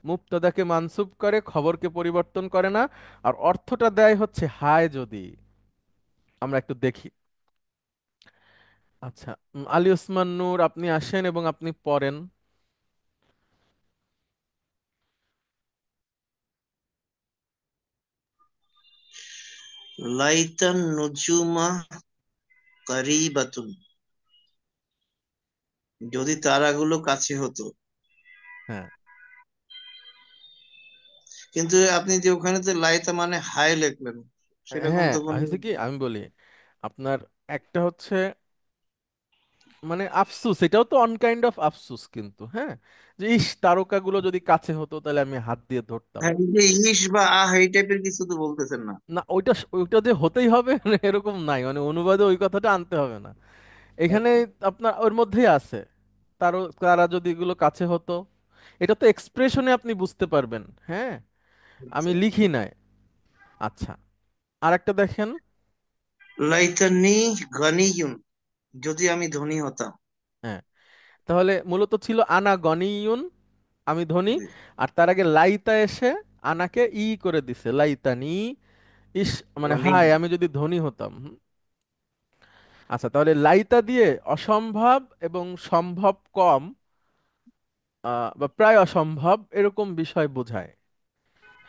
মুবতাদাকে মানসুব করে, খবরকে পরিবর্তন করে না। আর অর্থটা দেয় হচ্ছে হায় যদি। আমরা একটু দেখি। আচ্ছা, আলী ওসমান নূর আপনি আসেন এবং আপনি পড়েন। লাইতান নুজুমা কারিবাতুন, যদি তারাগুলো কাছে হতো। হ্যাঁ, কিন্তু আপনি যে ওখানে যে লাইতা মানে হাই লিখলেন, সেরকম হ্যাঁ, তো কোনো। হয়েছে কি আমি বলি আপনার, একটা হচ্ছে মানে আফসুস, এটাও তো অন কাইন্ড অফ আফসুস কিন্তু, হ্যাঁ, যে ইস তারকাগুলো যদি কাছে হতো তাহলে আমি হাত দিয়ে ধরতাম। হ্যাঁ, এই যে ইস বা আহ এই টাইপের কিছু তো বলতেছেন না? না, ওইটা ওইটা যে হতেই হবে এরকম নাই, মানে অনুবাদে ওই কথাটা আনতে হবে না এখানে। আচ্ছা আপনার ওর মধ্যেই আছে, তারা যদি এগুলো কাছে হতো, এটা তো এক্সপ্রেশনে আপনি বুঝতে পারবেন। হ্যাঁ, আমি আচ্ছা। লিখি নাই। আচ্ছা, আর একটা দেখেন। লাইতানি গানিয়ুন, যদি আমি ধনী হতাম। হ্যাঁ, তাহলে মূলত ছিল আনা গনিয়ুন, আমি ধনী। জি। আর তার আগে লাইতা এসে আনাকে ই করে দিছে, লাইতানি, ইস, মানে গনি। হায় আমি যদি ধনী হতাম। আচ্ছা, তাহলে লাইতা দিয়ে অসম্ভব এবং সম্ভব কম, বা প্রায় অসম্ভব এরকম বিষয় বোঝায়।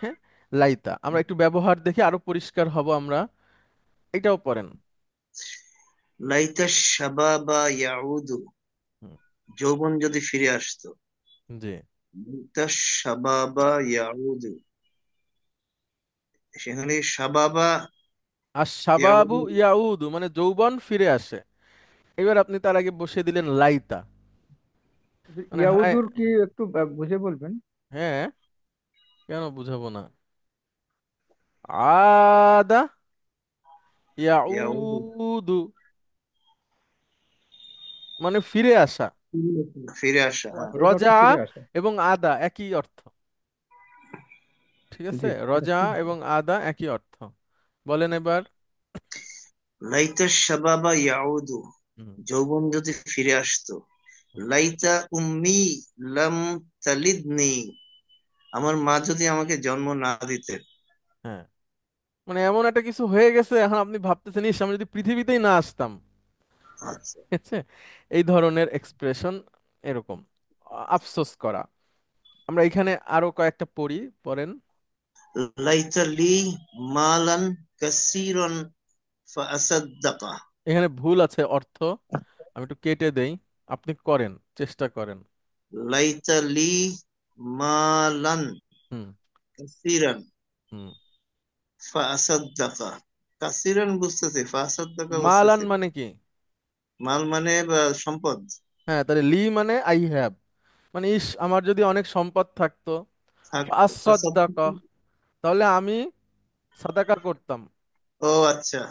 হ্যাঁ, লাইতা আমরা একটু ব্যবহার দেখে আরো পরিষ্কার হব আমরা। এটাও পড়েন। লাইতা শাবাবা ইয়াউদু, হুম, যৌবন যদি ফিরে আসতো। জি। লাইতা শাবাবা ইয়াউদু, সেখানে শাবাবা আর শাবাবু ইয়াউদু। ইয়াউদু মানে যৌবন ফিরে আসে। এবার আপনি তার আগে বসিয়ে দিলেন লাইতা, মানে হায়। ইয়াউদুর কি একটু বুঝে বলবেন? হ্যাঁ, কেন বুঝাবো না। আদা ইয়াউদু ইয়াউদু মানে ফিরে আসা। ফিরে আসা, ও হ্যাঁ। আচ্ছা, এটা হচ্ছে রজা ফিরে আসা। এবং আদা একই অর্থ। ঠিক আছে, জি, এটা রজা ঠিক। এবং আদা একই অর্থ। বলেন এবার। লাইতা শাবাবা ইয়াউদু, হুম, যৌবন যদি ফিরে আসতো। হুম, লাইতা উম্মি লাম তালিদনি, আমার মা যদি আমাকে জন্ম না দিতেন। হ্যাঁ, মানে এমন একটা কিছু হয়ে গেছে এখন আপনি ভাবতেছেন ইস আমি যদি পৃথিবীতেই না আসতাম। আচ্ছা। ঠিক আছে, এই ধরনের এক্সপ্রেশন এরকম, আফসোস করা। আমরা এখানে আরো কয়েকটা পড়ি, পড়েন। লাইতা লি মালান কাসীরান ফাআসাদ্দাকা। এখানে ভুল আছে অর্থ, আমি একটু কেটে দেই, আপনি করেন, চেষ্টা করেন। লাইতা লি মালান হুম, কাসীরান হুম। ফাআসাদ্দাকা। কাসীরান বুঝতেছি, ফাআসাদ্দাকা মালান বুঝতেছি না। মানে কি? মাল মানে সম্পদ। হ্যাঁ, তাহলে লি মানে আই হ্যাভ, মানে ইস আমার যদি অনেক সম্পদ থাকতো, থাকতো আসাদ্দাকা, তাহলে আমি সাদাকা করতাম। ও আচ্ছা,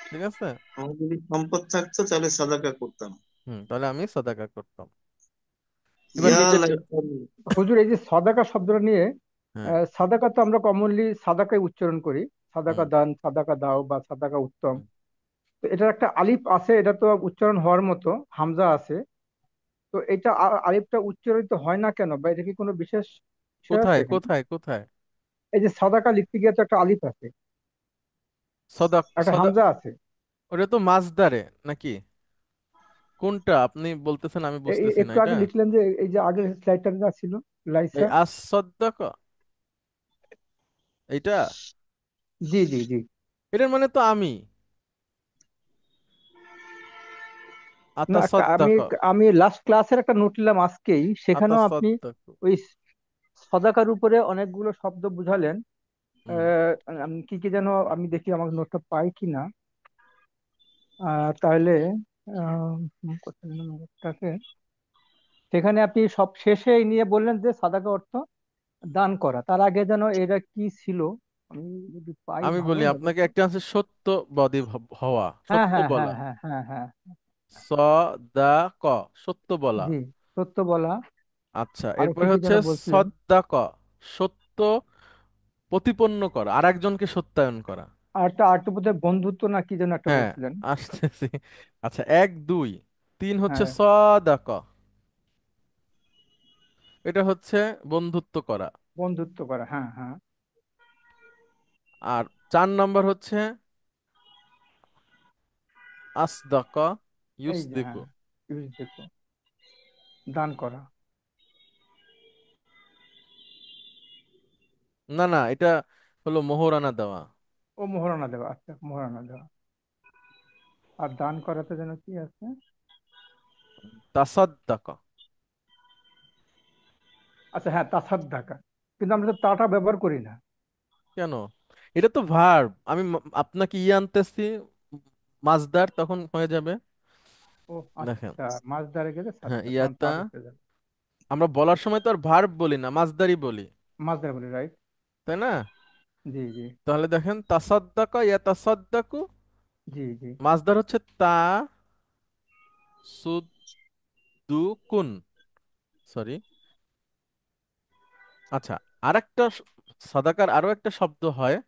ঠিক আছে। আমার যদি সম্পদ থাকতো তাহলে সাদাকা করতাম। হুম, তাহলে আমি সাদাকা করতাম। এবার ইয়া নিচে লাইতানি। হুজুর, এই যে সাদাকা শব্দটা নিয়ে, হ্যাঁ। সাদাকা তো আমরা কমনলি সাদাকাই উচ্চারণ করি, সাদাকা হুম, দান, সাদাকা দাও, বা সাদাকা উত্তম। হুম। তো এটার একটা আলিফ আছে, এটা তো উচ্চারণ হওয়ার মতো, হামজা আছে। তো এটা আলিফটা উচ্চারিত হয় না কেন, বা এটা কি কোনো বিশেষ বিষয় আছে কোথায় এখানে? কোথায় কোথায়? এই যে সাদাকা লিখতে গিয়ে তো একটা আলিফ আছে, সদা একটা সদা, হামজা আছে। ওটা তো মাছদারে নাকি? কোনটা আপনি বলতেছেন আমি বুঝতেছি না একটু এটা। আগে লিখলেন যে, এই যে আগের স্লাইডটা যা ছিল, এই লাইসা। আসদ্দাকা, এইটা, জি জি জি। এটার মানে তো আমি, না, আমি আতাসাদ্দাকা, আমি লাস্ট ক্লাসের একটা নোট নিলাম আজকেই, সেখানেও আপনি আতাসাদ্দাকু। ওই সদাকার উপরে অনেকগুলো শব্দ বুঝালেন। হুম। আমি কি কি যেন, আমি দেখি আমার নোটটা পাই কিনা। তাহলে কোথায় যেন নোটটাকে, সেখানে আপনি সব শেষে এই নিয়ে বললেন যে সাদাকা অর্থ দান করা, তার আগে যেন এটা কি ছিল, আমি যদি পাই আমি বলি ভালোই হবে। আপনাকে, একটা আছে সত্যবাদী হওয়া, হ্যাঁ সত্য হ্যাঁ হ্যাঁ বলা। হ্যাঁ হ্যাঁ হ্যাঁ। সদাক, সত্য বলা। জি, সত্য বলা। আচ্ছা, আরো কি এরপরে কি হচ্ছে যেন বলছিলেন? সদ্দাক, সত্য প্রতিপন্ন করা, আর একজনকে সত্যায়ন করা। আর একটা আরেকটা বোধহয় বন্ধুত্ব না কি যেন একটা হ্যাঁ, বলছিলেন। আসতেছি। আচ্ছা, এক দুই তিন হচ্ছে হ্যাঁ, সদাক, এটা হচ্ছে বন্ধুত্ব করা। বন্ধুত্ব করা, হ্যাঁ হ্যাঁ। আর 4 নম্বর হচ্ছে আসদাক এই যে ইউসদিকু। হ্যাঁ, দেখো, দান করা। না না, এটা হলো মোহরানা দেওয়া। ও মোহরানা দেওয়া, আচ্ছা, মোহরানা দেওয়া। আর দান করাতে যেন কি আছে? তাসাদ্দাক, আচ্ছা, হ্যাঁ, তাসাদ্দাকা, কিন্তু আমরা তো তাটা ব্যবহার করি না। কেন? এটা তো ভার্ব। আমি আপনাকে ইয়ে আনতেছি, মাজদার, তখন হয়ে যাবে। ও দেখেন, আচ্ছা, মাছ ধরে গেলে হ্যাঁ, সাদ্দা, তখন ইয়াতা, তা করতে যাবে। আমরা বলার সময় তো আর ভার্ব বলি না, মাজদারই বলি, মাছ ধরে বলি, রাইট। তাই না? জি জি। তাহলে দেখেন, তাসাদ্দাকা ইয়াতাসাদ্দাকু, জি জি। মাজদার হচ্ছে তা সুদ্দুকুন, সরি। আচ্ছা, আরেকটা সাদাকার আরো একটা শব্দ হয়,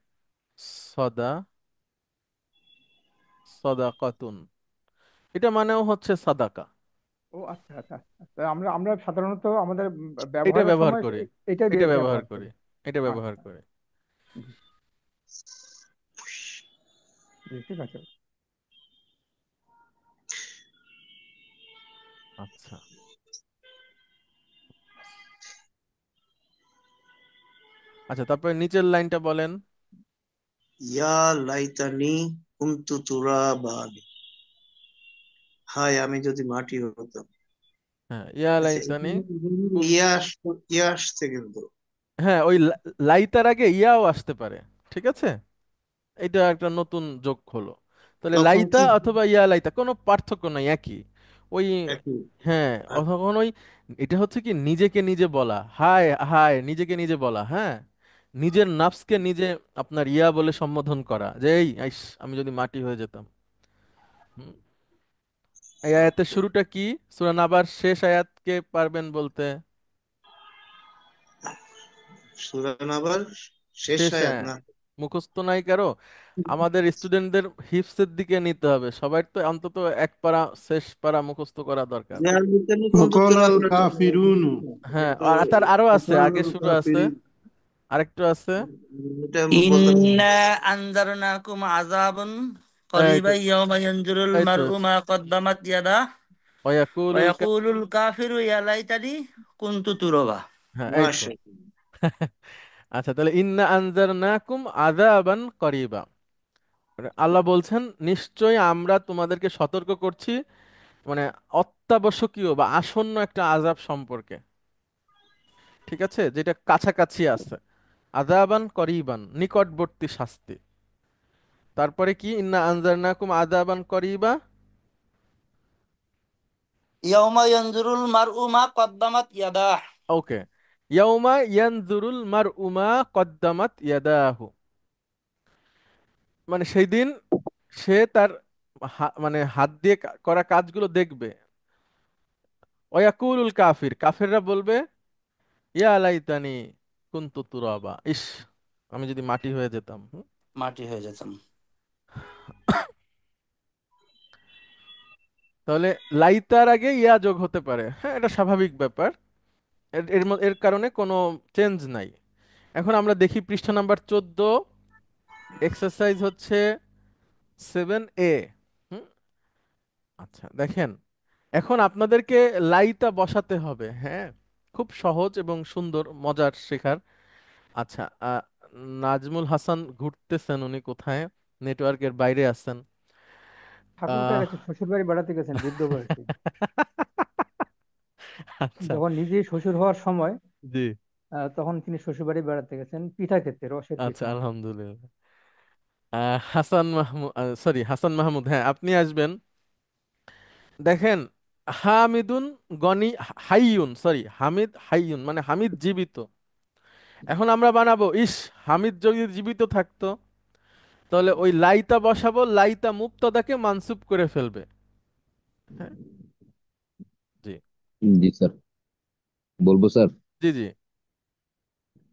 সদা, সদাকাতুন। এটা মানেও হচ্ছে সাদাকা। ও আচ্ছা আচ্ছা আচ্ছা, আমরা আমরা সাধারণত আমাদের এটা ব্যবহারের ব্যবহার সময় করি, এটাই এটা ব্যবহার ব্যবহার করি, করি। এটা ব্যবহার আচ্ছা। করি। জি। জি, ঠিক আছে। আচ্ছা, আচ্ছা, তারপরে নিচের লাইনটা বলেন। ইয়া লাইতানি কুনতু তুরাবান, হায় আমি যদি মাটি হতাম। হ্যাঁ, ইয়া আচ্ছা, লাইতানি এখানে কুন, ইয়া আসছে কিন্তু। হ্যাঁ, ওই লাইতার আগে ইয়াও আসতে পারে, ঠিক আছে? এটা একটা নতুন যোগ হলো। তাহলে তখন লাইতা কি অথবা ইয়া লাইতা কোনো পার্থক্য নাই, একই। ওই, একই। হ্যাঁ, আর তখন ওই, এটা হচ্ছে কি নিজেকে নিজে বলা, হায় হায়, নিজেকে নিজে বলা, হ্যাঁ, নিজের নাফসকে নিজে আপনার ইয়া বলে সম্বোধন করা, যে এই আইস, আমি যদি মাটি হয়ে যেতাম। হুম। এই আয়াতের শুরুটা কি? সূরা নাবার শেষ আয়াতকে পারবেন বলতে? সূরা আবার শেষ শেষ আয়াত আয়াত না? মুখস্থ নাই কারো? আমাদের স্টুডেন্টদের হিফসের দিকে নিতে হবে, সবার তো অন্তত এক পারা, শেষ পারা মুখস্থ করা দরকার। ইয়া লাইতানি কুনতু وقال তুরাবান, الكافرون হ্যাঁ, এটা আর তার আরো আছে, وقال আগে শুরু আছে, الكافرين। আরেকটু আছে। এটা বলতে পারবো ইন্না না। আনজারনাকুম আযাবান এই তো, করিবান ইয়াওমা ইয়ানজুরুল এই তো, মারউ মা কদ্দামাত ইয়াদাহ ওয়া ওয়াকুলুল ইয়াকুলুল কাফিরু ইয়া লাইতানি কুনতু তুরাবা। হ্যাঁ, এই তো। মাশাআল্লাহ। আচ্ছা, তাহলে ইন্না আনজারনাকুম আযাবান করিবা, মানে আল্লাহ বলছেন নিশ্চয়ই আমরা তোমাদেরকে সতর্ক করছি, মানে অত্যাবশ্যকীয় বা আসন্ন একটা আযাব সম্পর্কে, ঠিক আছে, যেটা কাছাকাছি আছে। আযাবান করিবান, নিকটবর্তী শাস্তি। তারপরে কি, ইন্না আনজারনাকুম আযাবান করিবা। ইয়াওমা ইয়ানজুরুল মারউ মা কদ্দামাত ইয়াদাহ। ওকে, ইয়াউমা ইয়ানজুরুল মার'উ মা কদ্দামাত ইয়াদাহু, মানে সেই দিন সে তার মানে হাত দিয়ে করা কাজগুলো দেখবে। ওয়াকুলুল কাফির, কাফিররা বলবে, ইয়া লাইতানি কুনতু তুরাবা, ইস, আমি যদি মাটি হয়ে যেতাম। হুম? মাটি হয়ে যেতাম। তাহলে লাইতার আগে ইয়া যোগ হতে পারে, হ্যাঁ, এটা স্বাভাবিক ব্যাপার। এর কারণে কোনো চেঞ্জ নাই। এখন আমরা দেখি পৃষ্ঠা নাম্বার 14, এক্সারসাইজ হচ্ছে 7A। আচ্ছা, দেখেন, এখন আপনাদেরকে লাইতা বসাতে হবে, হ্যাঁ, খুব সহজ এবং সুন্দর, মজার, শেখার। আচ্ছা, নাজমুল হাসান ঘুরতেছেন, উনি কোথায়? নেটওয়ার্কের বাইরে আছেন। ঠাকুরগাঁও আহ, গেছে, শ্বশুর বাড়ি বেড়াতে গেছেন বৃদ্ধ বয়সে। আচ্ছা, যখন নিজেই শ্বশুর হওয়ার সময়, জি, তখন তিনি শ্বশুর বাড়ি বেড়াতে গেছেন পিঠা খেতে, রসের আচ্ছা, পিঠা। আলহামদুলিল্লাহ। হাসান মাহমুদ, সরি, হাসান মাহমুদ, হ্যাঁ, আপনি আসবেন। দেখেন, হামিদুন গনি হাইয়ুন, সরি, হামিদ হাইয়ুন, মানে হামিদ জীবিত। এখন আমরা বানাবো, ইস, হামিদ যদি জীবিত থাকতো, তাহলে ওই লাইতা বসাবো, লাইতা মুবতাদাকে মানসুব করে ফেলবে। হ্যাঁ, জি, জি স্যার, বলবো স্যার। জি, জি,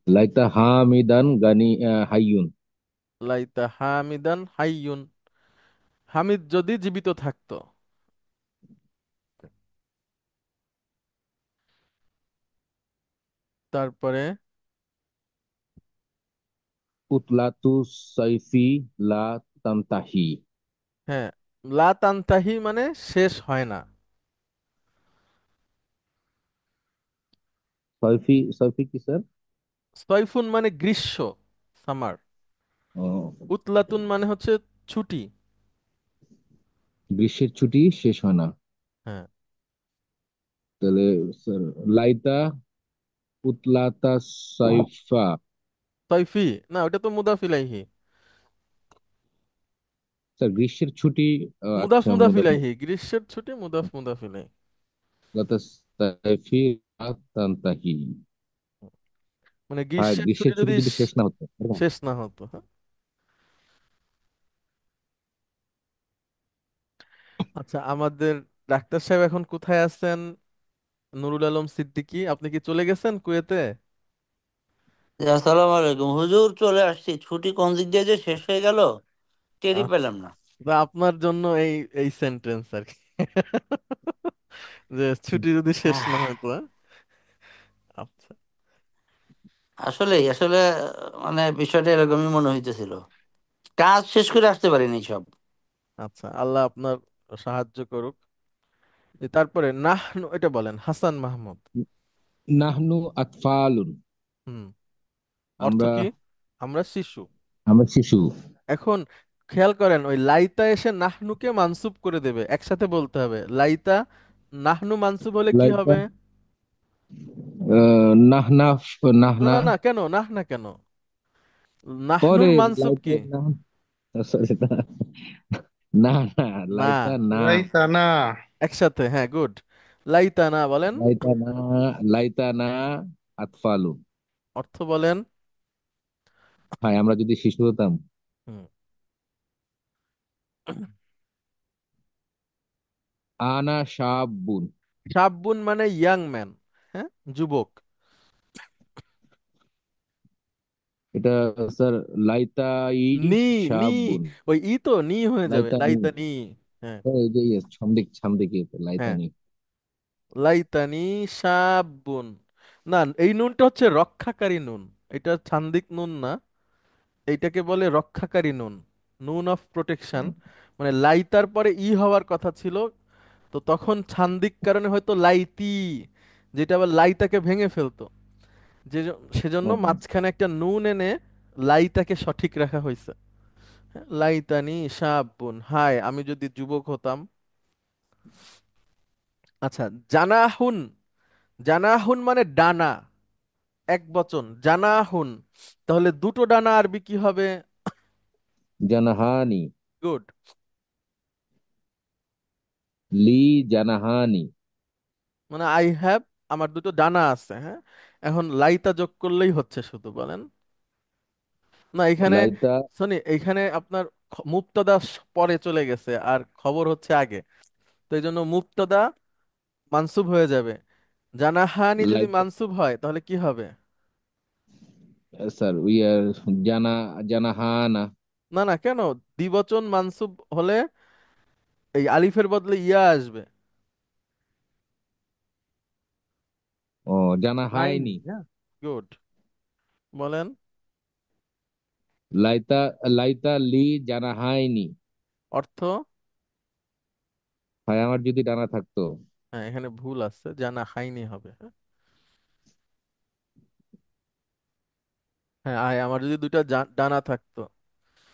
লাইতা হামিদান গানি হাইয়ুন। লাইতা হামিদান হাইয়ুন, হামিদ যদি জীবিত থাকতো। তারপরে, উতলাতু সাইফি লা তানতাহি। হ্যাঁ, লা তানতাহি মানে শেষ হয় না। সাইফি, সাইফি কি স্যার? সয়ফুন মানে গ্রীষ্ম, সামার। ও, উতলাতুন মানে হচ্ছে ছুটি। গ্রীষ্মের ছুটি শেষ হয় না। হ্যাঁ, তাহলে স্যার লাইতা পুতলাতা সাইফা। তৈফি, না ওটা তো মুদাফ ইলাইহি। স্যার গ্রীষ্মের ছুটি। মুদাফ আচ্ছা, মুদাফ মুদাফ। ইলাইহি, গ্রীষ্মের ছুটি মুদাফ মুদাফ ইলাইহি। পুতলাতা সাইফি লা তানতাহি। মানে হ্যাঁ, গ্রীষ্মের ছুটি গ্রীষ্মের ছুটি যদি যদি শেষ না হতো, এরকম। শেষ না হতো, হ্যাঁ। আচ্ছা, আমাদের ডাক্তার সাহেব এখন কোথায় আছেন? নুরুল আলম সিদ্দিকী, আপনি কি চলে গেছেন কুয়েতে? জি, আসসালামু আলাইকুম হুজুর, চলে আসছি। ছুটি কোন দিক দিয়ে যে শেষ হয়ে গেল টেরই আচ্ছা, পেলাম না। তো আপনার জন্য এই এই সেন্টেন্স আর কি, যে ছুটি যদি শেষ না আহ, হতো, হ্যাঁ? আচ্ছা। আসলে আসলে মানে বিষয়টা এরকমই মনে হইতেছিল। কাজ শেষ করে আসতে পারিনি সব। আচ্ছা, আল্লাহ আপনার সাহায্য করুক। তারপরে নাহনু এটা বলেন, হাসান মাহমুদ। নাহনু আতফালুন। হুম, অর্থ আমরা কি? আমরা শিশু। আমরা শিশু। এখন খেয়াল করেন, ওই লাইতা এসে নাহনুকে মানসুব করে দেবে, একসাথে বলতে হবে লাইতা। নাহনু মানসুব হলে কি লাইতা হবে? নাহনা। না নাহনা না না, কেন নাহনা কেন? নাহনুর পরে মানসুব লাইতা কি? না। সরি, না না, না, লাইতা না। রাইতানা। একসাথে, হ্যাঁ, গুড। লাইতা না বলেন। লাইতা না। লাইতা না আতফালুন। অর্থ বলেন। হ্যাঁ, আমরা যদি শিশু হতাম। হুম। আনা শাবুন। শাবুন মানে ইয়াং ম্যান, হ্যাঁ, যুবক। এটা স্যার লাইতাই নি, নি, শাবুন। ওই ই তো নি হয়ে যাবে, লাইতানি। লাইতা নি। হ্যাঁ, এই যে ইয়ে, সামদিক সামদিকে হ্যাঁ, লাইতানি। লাইতানি শাবুন। না, এই নুনটা হচ্ছে রক্ষাকারী নুন, এটা ছান্দিক নুন না, এইটাকে বলে রক্ষাকারী নুন, নুন অফ প্রোটেকশন। মানে লাইতার পরে ই হওয়ার কথা ছিল, তো তখন ছান্দিক কারণে হয়তো লাইতি, যেটা আবার লাইতাকে ভেঙে ফেলতো, সেজন্য ও, মাঝখানে একটা নুন এনে লাইতাকে সঠিক রাখা হয়েছে। হ্যাঁ, লাইতানি শাবুন, হায় আমি যদি যুবক হতাম। আচ্ছা, জানাহুন। জানাহুন মানে ডানা, এক বচন জানাহুন, তাহলে দুটো ডানা আরবি কি হবে? জানাহানি। গুড। লি জানাহানি। মানে আই হ্যাভ, আমার দুটো ডানা আছে, হ্যাঁ। এখন লাইতা যোগ করলেই হচ্ছে শুধু, বলেন। না, এখানে লাইতা। শোনি, এইখানে আপনার মুক্তদা পরে চলে গেছে আর খবর হচ্ছে আগে, তো এই জন্য মুক্তদা মানসুব হয়ে যাবে। জানাহানি যদি লাইতা। মানসুব হয় তাহলে কি হবে? স্যার জানা জানাহানা। না না, কেন? দ্বিবচন মানসুব হলে এই আলিফের বদলে ইয়া আসবে। ও, জানাহাইনি। হাইনি না। গুড, বলেন। লাইতা। লাইতা লি জানাহাইনি। অর্থ? হয় আমার যদি ডানা থাকতো। হ্যাঁ, এখানে ভুল আছে, জানা হাইনি হবে, হ্যাঁ। হ্যাঁ, আয় আমার যদি দুইটা ডানা থাকতো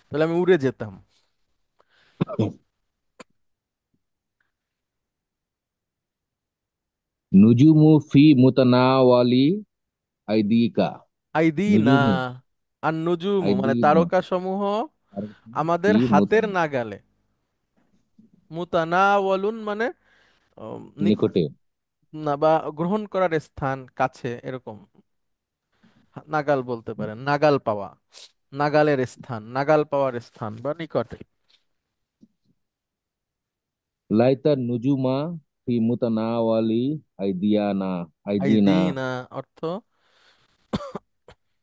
তাহলে আমি উড়ে যেতাম। নুজুমু ফি মুতানাওয়ালি আইদিকা। আইদি না, নুজুমু। আর নুজুমু মানে আইদি না। তারকা সমূহ আর আমাদের ফি হাতের নাগালে। মুতানাওয়ালুন মানে নিকট, নিকটে। না বা গ্রহণ করার স্থান, কাছে, এরকম। নাগাল বলতে পারেন, নাগাল পাওয়া, নাগালের স্থান, নাগাল পাওয়ার স্থান বা নিকটে। লাইতা নুজুমা ফি মুতানাওয়ালি আইদিয়ানা। আইদি আইদিনা। না, অর্থ?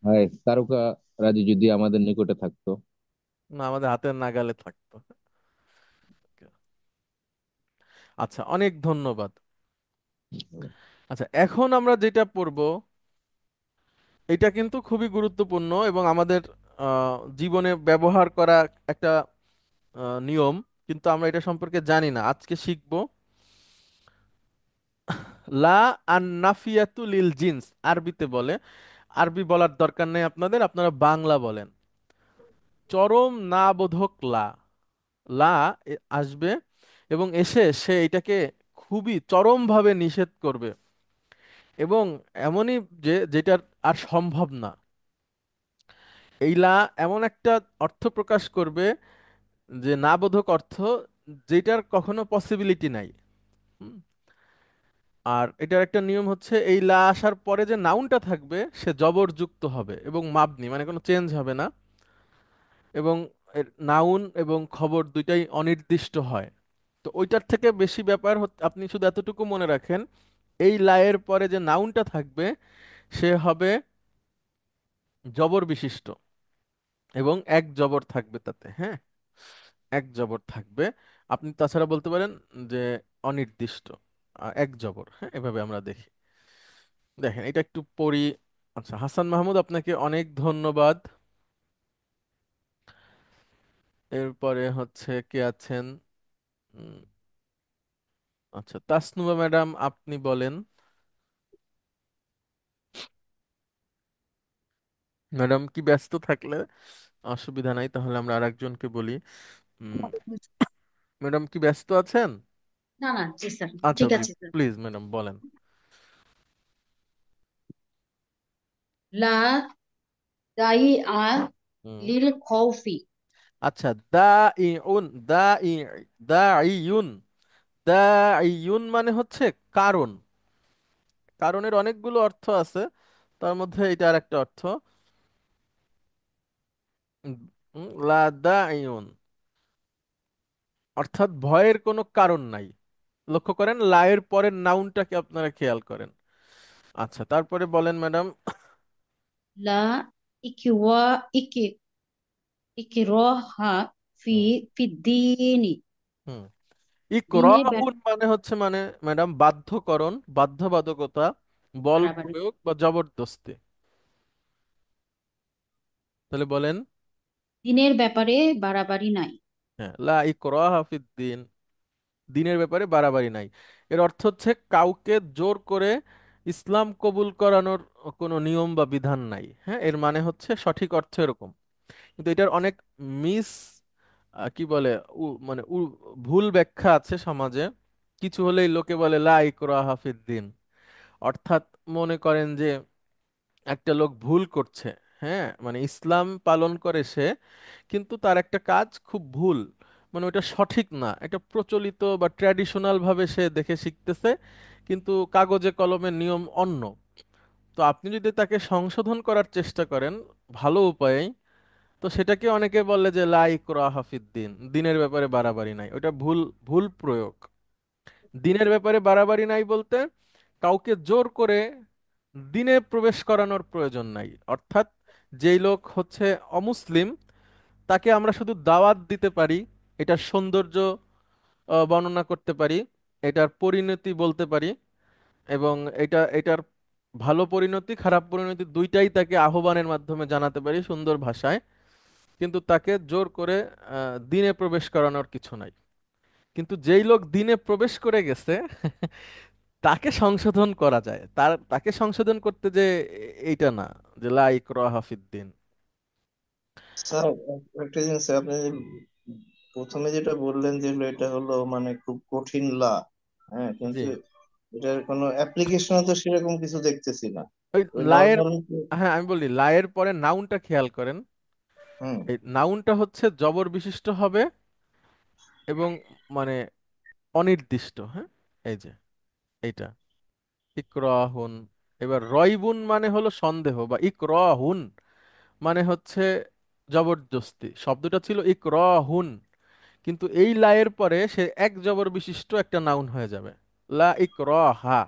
হায়, তারকা রাজি যদি আমাদের নিকটে থাকতো। না, আমাদের হাতের নাগালে থাকতো। আচ্ছা, অনেক ধন্যবাদ। আচ্ছা, এখন আমরা যেটা পড়বো এটা কিন্তু খুবই গুরুত্বপূর্ণ এবং আমাদের জীবনে ব্যবহার করা একটা নিয়ম, কিন্তু আমরা এটা সম্পর্কে জানি না, আজকে শিখবো। লা আন্নাফিয়াতু লিল জিন্স আরবিতে বলে, আরবি বলার দরকার নেই আপনাদের, আপনারা বাংলা বলেন। চরম না বোধক লা, লা আসবে এবং এসে সে এটাকে খুবই চরমভাবে নিষেধ করবে। এবং এমনই যে যেটার আর সম্ভব না। এই লা এমন একটা অর্থ প্রকাশ করবে যে না বোধক অর্থ, যেটার কখনো পসিবিলিটি নাই। হুম। আর এটার একটা নিয়ম হচ্ছে এই লা আসার পরে যে নাউনটা থাকবে সে জবরযুক্ত হবে এবং মাবনি, মানে কোনো চেঞ্জ হবে না। এবং নাউন এবং খবর দুইটাই অনির্দিষ্ট হয়। তো ওইটার থেকে বেশি ব্যাপার আপনি শুধু এতটুকু মনে রাখেন, এই লায়ের পরে যে নাউনটা থাকবে সে হবে জবর বিশিষ্ট এবং এক জবর থাকবে তাতে, হ্যাঁ, এক জবর থাকবে। আপনি তাছাড়া বলতে পারেন যে অনির্দিষ্ট এক জবর, হ্যাঁ, এভাবে আমরা দেখি। দেখেন এটা একটু পড়ি। আচ্ছা, হাসান মাহমুদ, আপনাকে অনেক ধন্যবাদ। এরপরে হচ্ছে কে আছেন? উম, আচ্ছা, তাসনুবা ম্যাডাম, আপনি বলেন। ম্যাডাম কি ব্যস্ত থাকলে অসুবিধা নাই, তাহলে আমরা আরেকজনকে বলি। উম, ম্যাডাম কি ব্যস্ত আছেন? না না, জি স্যার, আচ্ছা ঠিক জি, আছে স্যার। প্লিজ ম্যাডাম বলেন। লা দাই আ হুম। লিল খৌফি। আচ্ছা, দা ইউন, ই দা ইউন, দা ইউন মানে হচ্ছে কারণ। কারণের অনেকগুলো অর্থ আছে, তার মধ্যে এটা আর একটা অর্থ। লা দা ইউন অর্থাৎ ভয়ের কোনো কারণ নাই। লক্ষ্য করেন লায়ের পরের নাউনটাকে আপনারা খেয়াল করেন। আচ্ছা, তারপরে বলেন ম্যাডাম। লা ইকিওয়া ইকি ইকিরহা ফি হুম। ফিদ্দিনি। হুম। দিনের ইকরাহুন মানে হচ্ছে, মানে ম্যাডাম বাধ্যকরণ, বাধ্যবাধকতা, বল বাড়াবাড়ি। প্রয়োগ বা জবরদস্তি। তাহলে বলেন। দিনের ব্যাপারে বাড়াবাড়ি নাই। হ্যাঁ, লা ইকরাহা ফিদ্দিন, দিনের ব্যাপারে বাড়াবাড়ি নাই। এর অর্থ হচ্ছে কাউকে জোর করে ইসলাম কবুল করানোর কোনো নিয়ম বা বিধান নাই। হ্যাঁ, এর মানে হচ্ছে সঠিক অর্থ এরকম। কিন্তু এটার অনেক মিস কি বলে মানে ভুল ব্যাখ্যা আছে সমাজে। কিছু হলেই লোকে বলে লা ইকরাহা ফিদ্দিন, অর্থাৎ মনে করেন যে একটা লোক ভুল করছে, হ্যাঁ, মানে ইসলাম পালন করে সে, কিন্তু তার একটা কাজ খুব ভুল, মানে ওটা সঠিক না, এটা প্রচলিত বা ট্র্যাডিশনাল ভাবে সে দেখে শিখতেছে, কিন্তু কাগজে কলমে নিয়ম অন্য। তো আপনি যদি তাকে সংশোধন করার চেষ্টা করেন ভালো উপায়ে, তো সেটাকে অনেকে বলে যে লা ইকরাহা ফিদ্দিন, দিনের ব্যাপারে বাড়াবাড়ি নাই, ওটা ভুল, ভুল প্রয়োগ। দিনের ব্যাপারে বাড়াবাড়ি নাই বলতে কাউকে জোর করে দিনে প্রবেশ করানোর প্রয়োজন নাই। অর্থাৎ যেই লোক হচ্ছে অমুসলিম তাকে আমরা শুধু দাওয়াত দিতে পারি, এটার সৌন্দর্য বর্ণনা করতে পারি, এটার পরিণতি বলতে পারি, এবং এটার ভালো পরিণতি খারাপ পরিণতি দুইটাই তাকে আহ্বানের মাধ্যমে জানাতে পারি সুন্দর ভাষায়। কিন্তু তাকে জোর করে দিনে প্রবেশ করানোর কিছু নাই। কিন্তু যেই লোক দিনে প্রবেশ করে গেছে তাকে সংশোধন করা যায়, তাকে সংশোধন করতে যে এইটা না, যে লা ইকরাহা ফিদ্দিন। স্যার, একটা জিনিস স্যার, আপনি যে প্রথমে যেটা বললেন যে এটা হলো মানে খুব কঠিন লা, হ্যাঁ, জি। কিন্তু এটার কোনো অ্যাপ্লিকেশনও তো সেরকম কিছু দেখতেছি না। ওই ওই লায়ের, নর্মাল। হ্যাঁ আমি বলি লায়ের পরে নাউনটা খেয়াল করেন। হুম। এই নাউনটা হচ্ছে জবর বিশিষ্ট হবে এবং মানে অনির্দিষ্ট, হ্যাঁ, এই যে এইটা ইকরাহুন। এবার রয়বুন মানে হলো সন্দেহ, বা ইকরাহুন মানে হচ্ছে জবরদস্তি। শব্দটা ছিল ইকরাহুন, কিন্তু এই লায়ের পরে সে এক জবর বিশিষ্ট একটা নাউন হয়ে যাবে, লা ইকরাহা।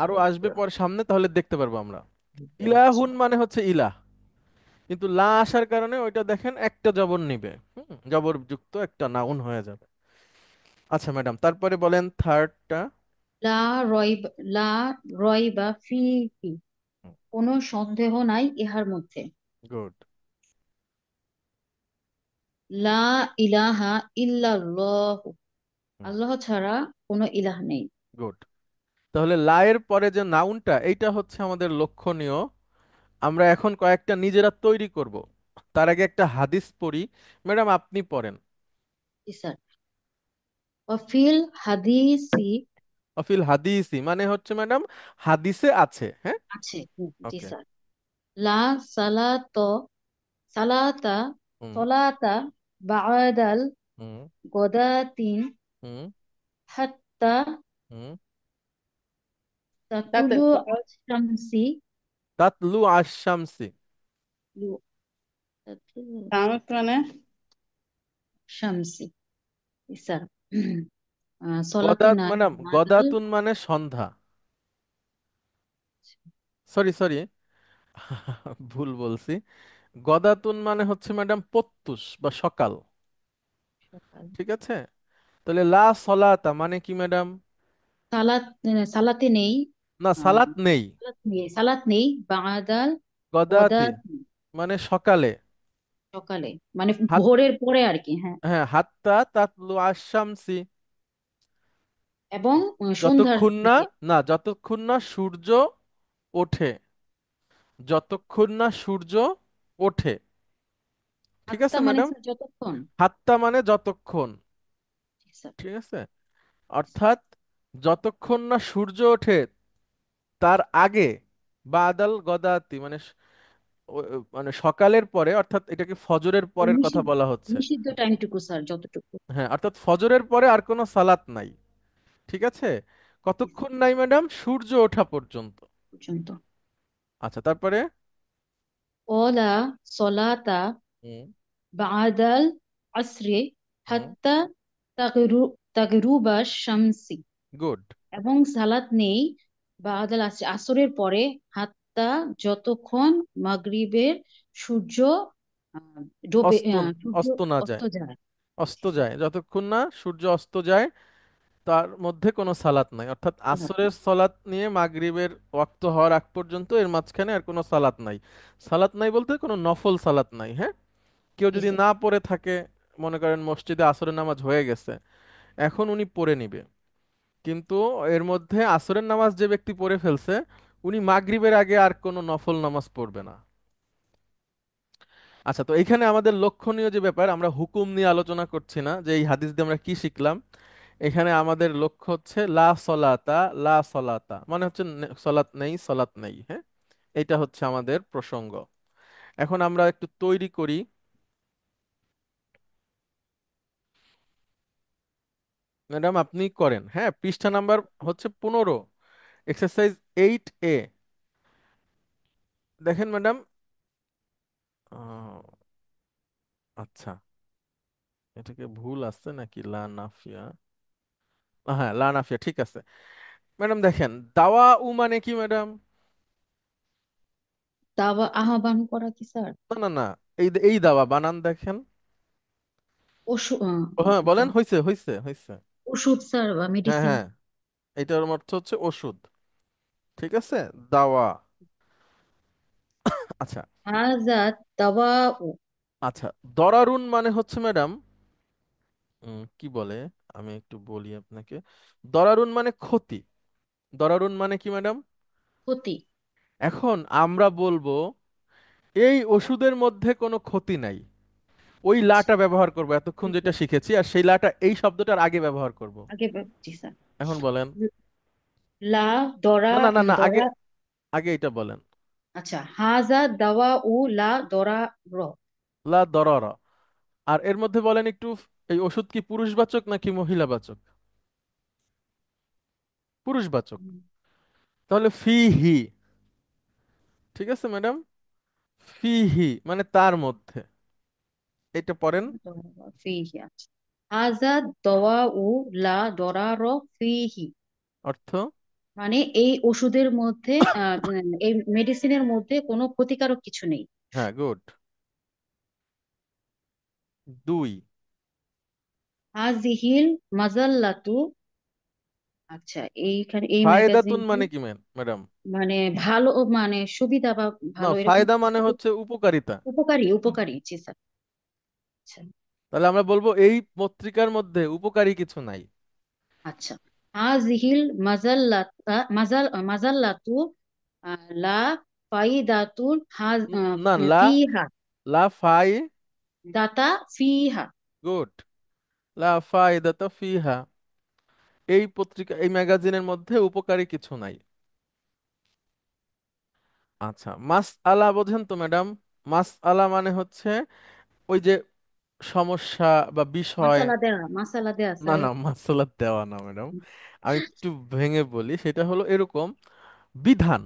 আরো আসবে আচ্ছা। পরে সামনে, তাহলে দেখতে পারবো আমরা। আচ্ছা। ইলাহুন মানে হচ্ছে ইলাহ, কিন্তু লা আসার কারণে ওইটা দেখেন একটা জবর নিবে, জবর যুক্ত একটা নাউন হয়ে যাবে। আচ্ছা ম্যাডাম, তারপরে বলেন থার্ডটা। লা রইব লা রইবা ফিহি। কোনো সন্দেহ নাই ইহার মধ্যে। গুড। লা ইলাহা ইল্লাল্লাহ। আল্লাহ ছাড়া কোনো ইলাহ নেই। গুড। তাহলে লায়ের পরে যে নাউনটা, এইটা হচ্ছে আমাদের লক্ষণীয়। আমরা এখন কয়েকটা নিজেরা তৈরি করব। তার আগে একটা হাদিস পড়ি। ম্যাডাম আপনি পড়েন। জি স্যার। ওয়াফিল হাদিসি অফিল হাদিসি মানে হচ্ছে ম্যাডাম হাদিসে আছে, হ্যাঁ। আছে, জি ওকে। স্যার। লা সালাত সালাতা হুম। সলাতা বা'দাল হুম। গদাতিন হুম। হাত্তা হুম। তাতে তাতুলু আশ-শামসি তাতলু আশ-শামসি। তাতুলু তামাক মানে শামসি, স্যার। সলাতুন গদাত ম্যাডাম, বাদাল। গদাতুন মানে সন্ধ্যা। সরি সরি, ভুল বলছি। গদাতুন মানে হচ্ছে ম্যাডাম প্রত্যুষ বা সকাল। সকাল। ঠিক আছে, তাহলে লা সলাতা মানে কি ম্যাডাম? সালাত, সালাতে নেই। না, আহ, সালাত নেই। সালাত নেই বাদাল গদাতি গদাতি, মানে সকালে। সকালে মানে হাত, ভোরের পরে আর কি, হ্যাঁ। হ্যাঁ, হাত্তা তাতলু আশ-শামসি, এবং সন্ধ্যার যতক্ষণ না, দিকে। না যতক্ষণ না সূর্য ওঠে, যতক্ষণ না সূর্য ওঠে। ঠিক হাত্তা আছে মানে ম্যাডাম, স্যার যতক্ষণ। হাত্তা মানে যতক্ষণ। জি, স্যার। ঠিক আছে, অর্থাৎ যতক্ষণ না সূর্য ওঠে তার আগে, বাদাল গদাতি মানে মানে সকালের পরে, অর্থাৎ এটাকে ফজরের ওই পরের কথা নিষিদ্ধ, বলা হচ্ছে। নিষিদ্ধ টাইমটুকু স্যার, যতটুকু হ্যাঁ, অর্থাৎ ফজরের পরে আর কোনো সালাত নাই। ঠিক আছে, কতক্ষণ নাই ম্যাডাম? সূর্য ওঠা পর্যন্ত। পর্যন্ত। আচ্ছা, তারপরে? ওলা সলাতা হুম। বাদাল আসরে হুম। হাত্তা তাগরু তাগরুবা শামসি। গুড। এবং সালাত নেই বাদাল আসরে, আসরের পরে, হাত্তা যতক্ষণ মাগরিবের সূর্য আহ, ডোবে, অস্ত, সূর্য অস্ত না অস্ত যায়, যায়। অস্ত যায়, যতক্ষণ না সূর্য অস্ত যায় তার মধ্যে কোনো সালাত নাই। অর্থাৎ সালাত আসরের নেই। সালাত নিয়ে মাগরিবের ওয়াক্ত হওয়ার আগ পর্যন্ত এর মাঝখানে আর কোনো সালাত নাই। সালাত নাই বলতে কোনো নফল সালাত নাই, হ্যাঁ। কেউ জি যদি স্যার। না পড়ে থাকে, মনে করেন মসজিদে আসরের নামাজ হয়ে গেছে, এখন উনি পড়ে নিবে, কিন্তু এর মধ্যে আসরের নামাজ যে ব্যক্তি পড়ে ফেলছে উনি মাগরিবের আগে আর কোনো নফল নামাজ পড়বে না। আচ্ছা, তো এখানে আমাদের লক্ষণীয় যে ব্যাপার, আমরা হুকুম নিয়ে আলোচনা করছি না যে এই হাদিস দিয়ে আমরা কি শিখলাম। এখানে আমাদের লক্ষ্য হচ্ছে লা সলাতা, লা সলাতা মানে হচ্ছে সলাত নেই, সলাত নেই, হ্যাঁ। এটা হচ্ছে আমাদের প্রসঙ্গ। এখন আমরা একটু তৈরি করি। ম্যাডাম আপনি করেন, হ্যাঁ। পৃষ্ঠা নাম্বার হচ্ছে 15, এক্সারসাইজ 8A। দেখেন ম্যাডাম, আচ্ছা, এটাকে ভুল আছে নাকি? লা নাফিয়া, হ্যাঁ লা নাফিয়া, ঠিক আছে। ম্যাডাম দেখেন, দাওয়া উ মানে কি ম্যাডাম? দাওয়া আহ্বান করা কি স্যার? না না না, এই এই দাওয়া বানান দেখেন। ওষুধ, হ্যাঁ বলেন, হইছে হইছে হইছে। ওষুধ স্যার বা হ্যাঁ মেডিসিন। হ্যাঁ, এটার অর্থ হচ্ছে ওষুধ। ঠিক আছে, দাওয়া। আচ্ছা। হাজা দাওয়া। আচ্ছা, দরারুন মানে হচ্ছে ম্যাডাম, কি বলে, আমি একটু বলি আপনাকে। দরারুন মানে ক্ষতি। দরারুন মানে কি ম্যাডাম? ক্ষতি। এখন আমরা বলবো এই ওষুধের মধ্যে কোনো ক্ষতি নাই, ওই লাটা ব্যবহার করব এতক্ষণ যেটা শিখেছি, আর সেই লাটা এই শব্দটার আগে ব্যবহার করব। আগে জি স্যার। এখন বলেন। লা দরা না না না না, আগে, দরা। আগে এটা বলেন। আচ্ছা, হাজা দাওয়া উ লা দরা র। লা দরারা। আর এর মধ্যে বলেন একটু, এই ওষুধ কি পুরুষবাচক নাকি মহিলাবাচক? পুরুষবাচক। তাহলে ফিহি, ঠিক আছে ম্যাডাম, ফিহি মানে তার মধ্যে। এটা পড়েন। ফিহি, আচ্ছা। হাজা দাওয়া উ লা দরা র ফিহি। অর্থ? মানে এই ওষুধের মধ্যে, এই মেডিসিনের মধ্যে কোনো ক্ষতিকারক কিছু নেই। হ্যাঁ, গুড। দুই। হাজিহিল মাজাল্লাতু। আচ্ছা, এইখানে এই ফায়দাতুন ম্যাগাজিনটি মানে কি ম্যাডাম? মানে ভালো, মানে সুবিধা বা না, ভালো, এরকম ফায়দা মানে কিছু। হচ্ছে উপকারিতা। উপকারী, উপকারী, জি স্যার। আচ্ছা। তাহলে আমরা বলবো এই পত্রিকার মধ্যে উপকারী কিছু নাই। আচ্ছা, হাজিহিল মাজাল্লাতু লা ফাইদাতুন না, লা, ফিহা। লা ফাই, দাতা ফিহা। গুড, লা ফায়দাতা ফিহা। এই পত্রিকা এই ম্যাগাজিনের মধ্যে উপকারী কিছু নাই। আচ্ছা, মাস আলা বোঝেন তো ম্যাডাম? মাস আলা মানে হচ্ছে ওই যে সমস্যা বা বিষয়। মাসালা দেয়া না স্যার। না, মাসালা দেওয়া না ম্যাডাম, আমি একটু ভেঙে বলি। সেটা হলো এরকম, বিধান।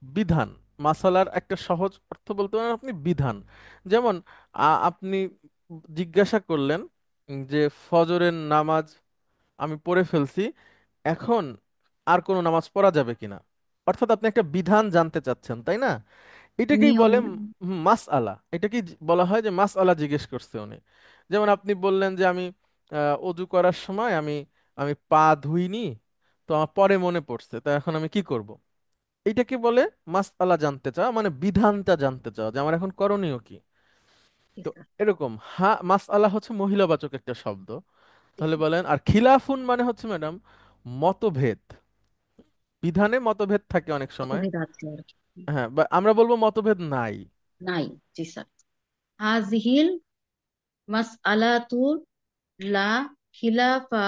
বিধান, মাসালার একটা সহজ অর্থ বলতে পারেন আপনি বিধান। যেমন আপনি জিজ্ঞাসা করলেন যে ফজরের নামাজ আমি পড়ে ফেলছি, এখন আর কোনো নামাজ পড়া যাবে কিনা। অর্থাৎ আপনি একটা বিধান জানতে চাচ্ছেন, তাই না? এটাকেই নিয়ম। বলে মাস আলা। এটাকেই বলা হয় যে মাস আলা জিজ্ঞেস করছে উনি। যেমন আপনি বললেন যে আমি অজু করার সময় আমি আমি পা ধুইনি, তো আমার পরে মনে পড়ছে, তো এখন আমি কি করব। এইটাকে বলে মাস আলা জানতে চাওয়া, মানে বিধানটা জানতে চাওয়া যে আমার এখন করণীয় কি। জি তো স্যার। এরকম মাস আলা হচ্ছে মহিলাবাচক একটা শব্দ। জি তাহলে স্যার। বলেন, আর খিলাফুন মানে হচ্ছে ম্যাডাম মতভেদ। বিধানে মতভেদ থাকে অনেক সময়। মতভেদ আছে আর কি। হ্যাঁ, বা আমরা বলবো মতভেদ নাই। নাই। জি স্যার। হাজিহিল মাসআলাতু লা খিলাফা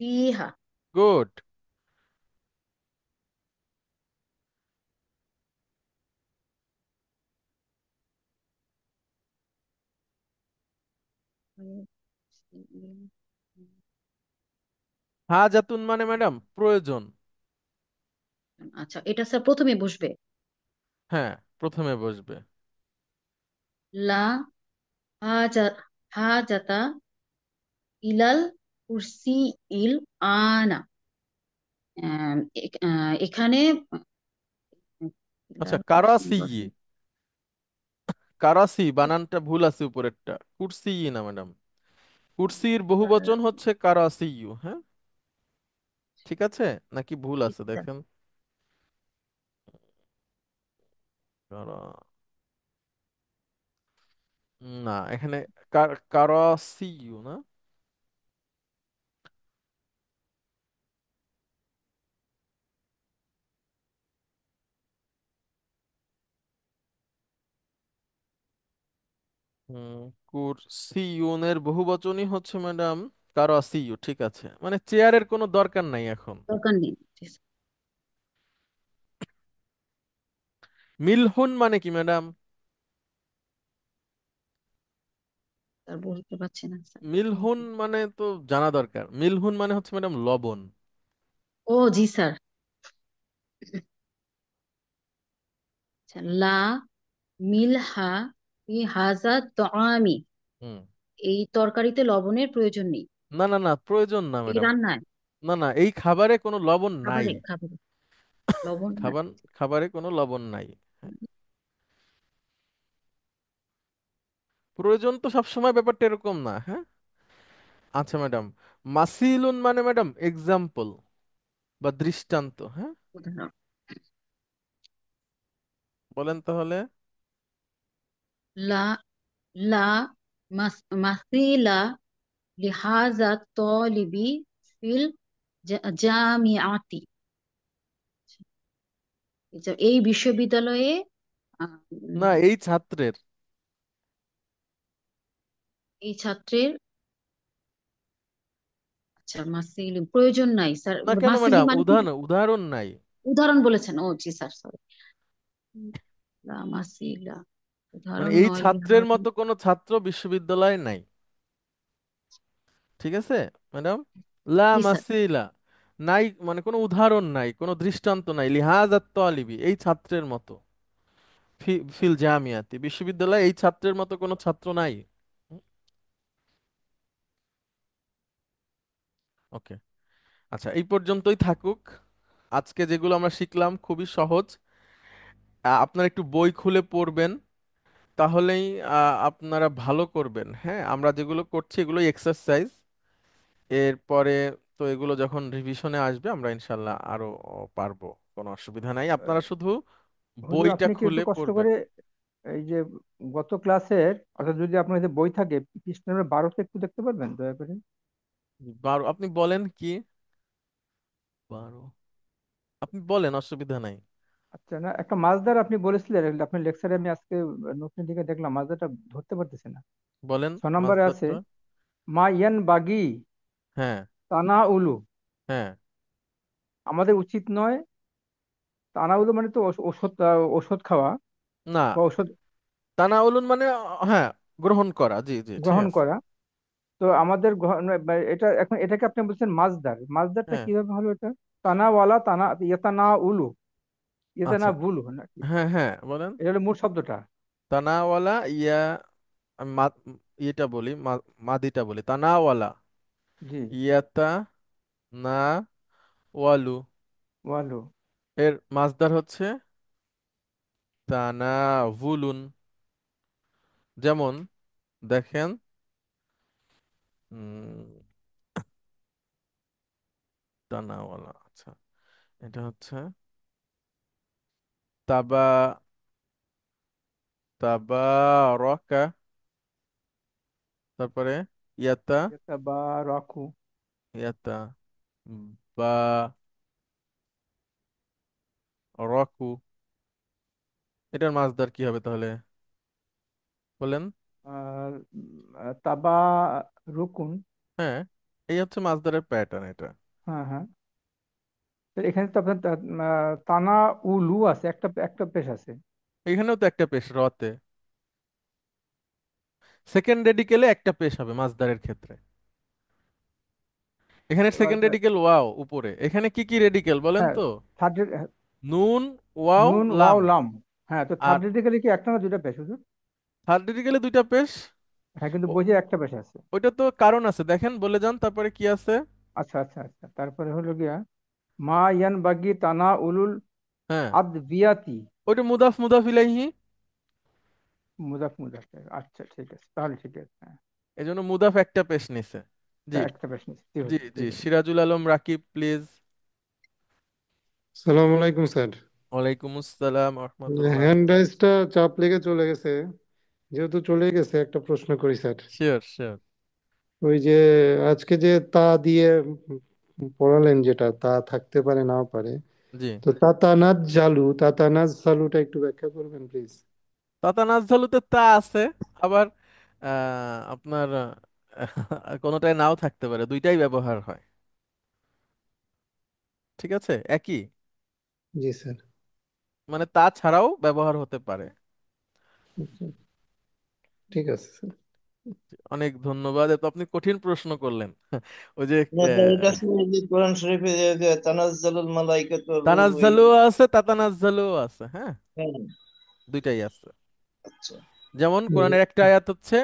ফিহা। গুড। হাজাতুন মানে ম্যাডাম প্রয়োজন। আচ্ছা, এটা স্যার প্রথমে বসবে। হ্যাঁ, প্রথমে বসবে। লা হাজা হাজাতা ইলাল কুরসি ইল আনা। এখানে আচ্ছা, ইলাল কুরসি কারাসি। বসে। কারাসি বানানটা ভুল আছে উপরেরটা, কুরসি না ম্যাডাম। কুরসির বহুবচন হচ্ছে কারাসিয়ু, হ্যাঁ? ঠিক আছে, নাকি ভুল আছে দেখেন। কারা- না, এখানে কারাসিয়ু না। হুম, কুরসিয়ুনের বহুবচনই হচ্ছে ম্যাডাম কারাসিয়ু। ঠিক আছে, মানে চেয়ারের কোনো দরকার নাই এখন। দরকার নেই। জি স্যার। মিলহুন মানে কি ম্যাডাম? স্যার বলতে পারছি না স্যার। মিলহুন মানে তো জানা দরকার। মিলহুন মানে হচ্ছে ম্যাডাম লবণ। ও জি স্যার। আচ্ছা, লা মিলহা ফি হাজা তআমি। হুম। এই তরকারিতে লবণের প্রয়োজন নেই। না না না, প্রয়োজন না এই ম্যাডাম। রান্নায়, না না, এই খাবারে কোনো লবণ নাই। খাবারে খাবারে লবণ নাই। খাবার, খাবারে কোনো লবণ নাই। হ্যাঁ, প্রয়োজন তো সবসময় ব্যাপারটা এরকম না, হ্যাঁ। আচ্ছা ম্যাডাম, মাসিলুন মানে ম্যাডাম এক্সাম্পল বা দৃষ্টান্ত, হ্যাঁ। উদাহরণ। বলেন তাহলে। লা লা মাসিলা লিহাজা তলিবি ফিল জামিআতি। এই বিশ্ববিদ্যালয়ে আহ, না, উম, এই ছাত্রের। এই ছাত্রের। আচ্ছা, মাসিল প্রয়োজন নাই স্যার। না কেন মাসিলি ম্যাডাম, মানে কি? উদাহরণ উদাহরণ নাই। উদাহরণ বলেছেন, ও জি স্যার, সরি। লা মাসিলা, মানে উদাহরণ এই নয় ছাত্রের লিহাজা। মতো কোনো ছাত্র বিশ্ববিদ্যালয়ে নাই। ঠিক আছে ম্যাডাম, লা জি স্যার। মাসিলা নাই মানে কোনো উদাহরণ নাই, কোনো দৃষ্টান্ত নাই লিহাজাত তালিবি এই ছাত্রের মতো। ফিল জামিয়াতি বিশ্ববিদ্যালয়ে এই ছাত্রের মতো কোনো ছাত্র নাই। ওকে, আচ্ছা এই পর্যন্তই থাকুক। আজকে যেগুলো আমরা শিখলাম খুবই সহজ। আপনারা একটু বই খুলে পড়বেন, তাহলেই আপনারা ভালো করবেন। হ্যাঁ, আমরা যেগুলো করছি এগুলোই এক্সারসাইজ। এরপরে তো এগুলো যখন রিভিশনে আসবে আমরা ইনশাল্লাহ আরো পারবো। কোনো অসুবিধা নাই, আপনারা শুধু হুজুর বইটা আপনি কি একটু খুলে কষ্ট পড়বেন। করে এই যে গত ক্লাসের, অর্থাৎ যদি আপনার যে বই থাকে পৃষ্ঠা নম্বর 12তে একটু দেখতে পারবেন দয়া করে? 12 আপনি বলেন কি? 12 আপনি বলেন, অসুবিধা নাই। আচ্ছা, না একটা মাছদার আপনি বলেছিলেন, আপনার লেকচারে আমি আজকে নতুন দিকে দেখলাম মাছদারটা ধরতে পারতেছি না। বলেন 6 নম্বরে আছে মাসদারটা। মা ইয়ান বাগি হ্যাঁ। তানা উলু। হ্যাঁ। আমাদের উচিত নয়। তানাউলু মানে তো ওষুধ, ওষুধ খাওয়া না, বা ওষুধ তানাউলুন মানে হ্যাঁ, গ্রহণ করা, জি জি ঠিক গ্রহণ আছে। করা। তো আমাদের বা এটা এখন এটাকে আপনি বলছেন মাজদার, মাজদারটা হ্যাঁ। কিভাবে হলো এটা? তানাওয়ালা, ইয়াতানা উলু, ইয়াতানা আচ্ছা। বুলু নাকি? হ্যাঁ হ্যাঁ বলেন। এটা হলো মূল শব্দটা। তানাওয়ালা ইয়া, আমি ইয়েটা বলি, মাদিটা বলি, তানাওয়ালা জি। ইয়াতা না ওয়ালু, ওয়ালু। এর মাসদার হচ্ছে তানাভুলুন। যেমন দেখেন, উম, তানাওয়ালা, আচ্ছা, এটা হচ্ছে তাবা, তাবারকা, তারপরে ইয়াতা, ইয়াতাবারাকু। ইয়াতা বা রকু, এটার মাসদার কি হবে তাহলে বলেন? আর তাবা রুকুন। হ্যাঁ, এই হচ্ছে মাসদারের প্যাটার্ন এটা। হ্যাঁ হ্যাঁ। তো এখানে তো আপনার তানা উলু আছে, একটা একটা পেশ আছে। এখানেও তো একটা পেশ রতে, সেকেন্ড রেডিকেলে একটা পেশ হবে মাসদারের ক্ষেত্রে। এখানে সেকেন্ড আর, রেডিকেল ওয়াও উপরে, এখানে কি কি রেডিকেল বলেন হ্যাঁ, তো? থার্ড, নুন, ওয়াও, নুন ওয়াও লাম। লাম। হ্যাঁ, তো আর থার্ড রেডিকেলে কি একটা না দুইটা পেশ হুজুর? থার্ড রেডিকেলে দুইটা পেশ। হ্যাঁ, কিন্তু ও- বোঝে একটা পেশ আছে। ওইটা তো কারণ আছে, দেখেন বলে যান তারপরে কি আছে। আচ্ছা আচ্ছা আচ্ছা, তারপরে হলো গিয়া মা ইয়ান বাগি তানা উলুল হ্যাঁ, আদবিয়াতি। ওইটা মুদাফ মুদাফ ইলাইহি, মুজাফ মুজাফ। আচ্ছা ঠিক আছে, তাহলে ঠিক আছে, হ্যাঁ। এজন্য মুদাফ একটা পেশ নিছে। জি। একটা পেশ নিচ্ছি, ঠিক জি আছে জি, ঠিক আছে। সিরাজুল আলম রাকিব প্লিজ। সালাম আলাইকুম স্যার। ওয়ালাইকুম আসসালাম রহমতুল্লাহ। হ্যান্ড রাইজটা চাপ লেগে চলে গেছে, যেহেতু চলে গেছে একটা প্রশ্ন করি স্যার। Sure sure. ওই যে আজকে যে তা দিয়ে পড়ালেন, যেটা তা থাকতে পারে নাও পারে, জি। তো তাতানাজ জালু, তাতানাজ সালুটা একটু ব্যাখ্যা করবেন প্লিজ? তাতা নাজজালুতে তা আছে, আবার আপনার কোনোটায় নাও থাকতে পারে, দুইটাই ব্যবহার হয়। ঠিক আছে, একই, জি স্যার। মানে তা ছাড়াও ব্যবহার হতে পারে। আচ্ছা, ঠিক আছে স্যার। অনেক ধন্যবাদ, এত আপনি কঠিন প্রশ্ন করলেন। ওই যে না স্যার, এটা আসলে যে কোরআন শরীফে যে তানাজ্জালুল মালাইকাতু ওয়ার রূহ, এই, তানাজ্জালু আছে, তাতানাজ্জালু আছে, হ্যাঁ, হ্যাঁ, দুইটাই আছে। আচ্ছা। যেমন হুম, কোরআনের একটা আয়াত হচ্ছে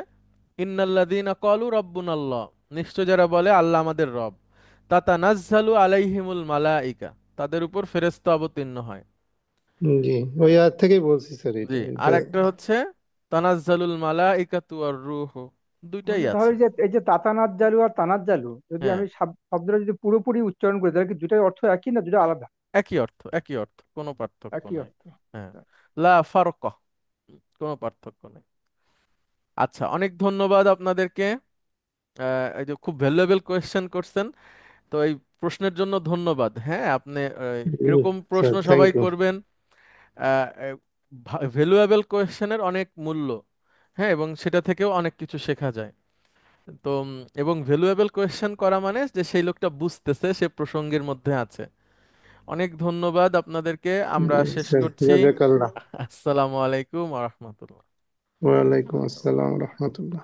ইন্নাল্লাযীনা ক্বালু রাব্বুনাল্লাহ, নিশ্চয় যারা বলে আল্লাহ আমাদের রব, তাতানাজ্জালু আলাইহিমুল মালাইকা, তাদের উপর ফেরেশতা অবতীর্ণ হয়। জি, ওই আর থেকেই বলছি স্যার, জি। এটা আর এটা একটা হচ্ছে তানাজ্জালুল মালাইকাতু ওয়ার রূহু, দুইটাই হুজুর, তাহলে আছে। এই যে তাতানাত জালু আর তানাত জালু, যদি হ্যাঁ, আমি শব্দটা যদি পুরোপুরি উচ্চারণ করি, তাহলে কি দুটার অর্থ একই না দুটো আলাদা? একই অর্থ, একই অর্থ, কোনো পার্থক্য একই নাই। অর্থ। হ্যাঁ, লা ফারক, কোনো পার্থক্য নেই। আচ্ছা, অনেক ধন্যবাদ আপনাদেরকে। এই যে খুব ভ্যালুয়েবল কোয়েশ্চেন করছেন, তো এই প্রশ্নের জন্য ধন্যবাদ। হ্যাঁ, আপনি এরকম প্রশ্ন স্যার, থ্যাংক সবাই ইউ। করবেন। ভ্যালুয়েবল কোয়েশ্চেনের অনেক মূল্য, হ্যাঁ, এবং সেটা থেকেও অনেক কিছু শেখা যায়। তো এবং ভ্যালুয়েবল কোয়েশ্চেন করা মানে যে সেই লোকটা বুঝতেছে, সে প্রসঙ্গের মধ্যে আছে। অনেক ধন্যবাদ আপনাদেরকে, আমরা শেষ স্যার, করছি। জাজাকাল্লাহ। আসসালামু আলাইকুম ওয়া রাহমাতুল্লাহ। ওয়ালাইকুম আসসালাম রহমতুল্লাহ।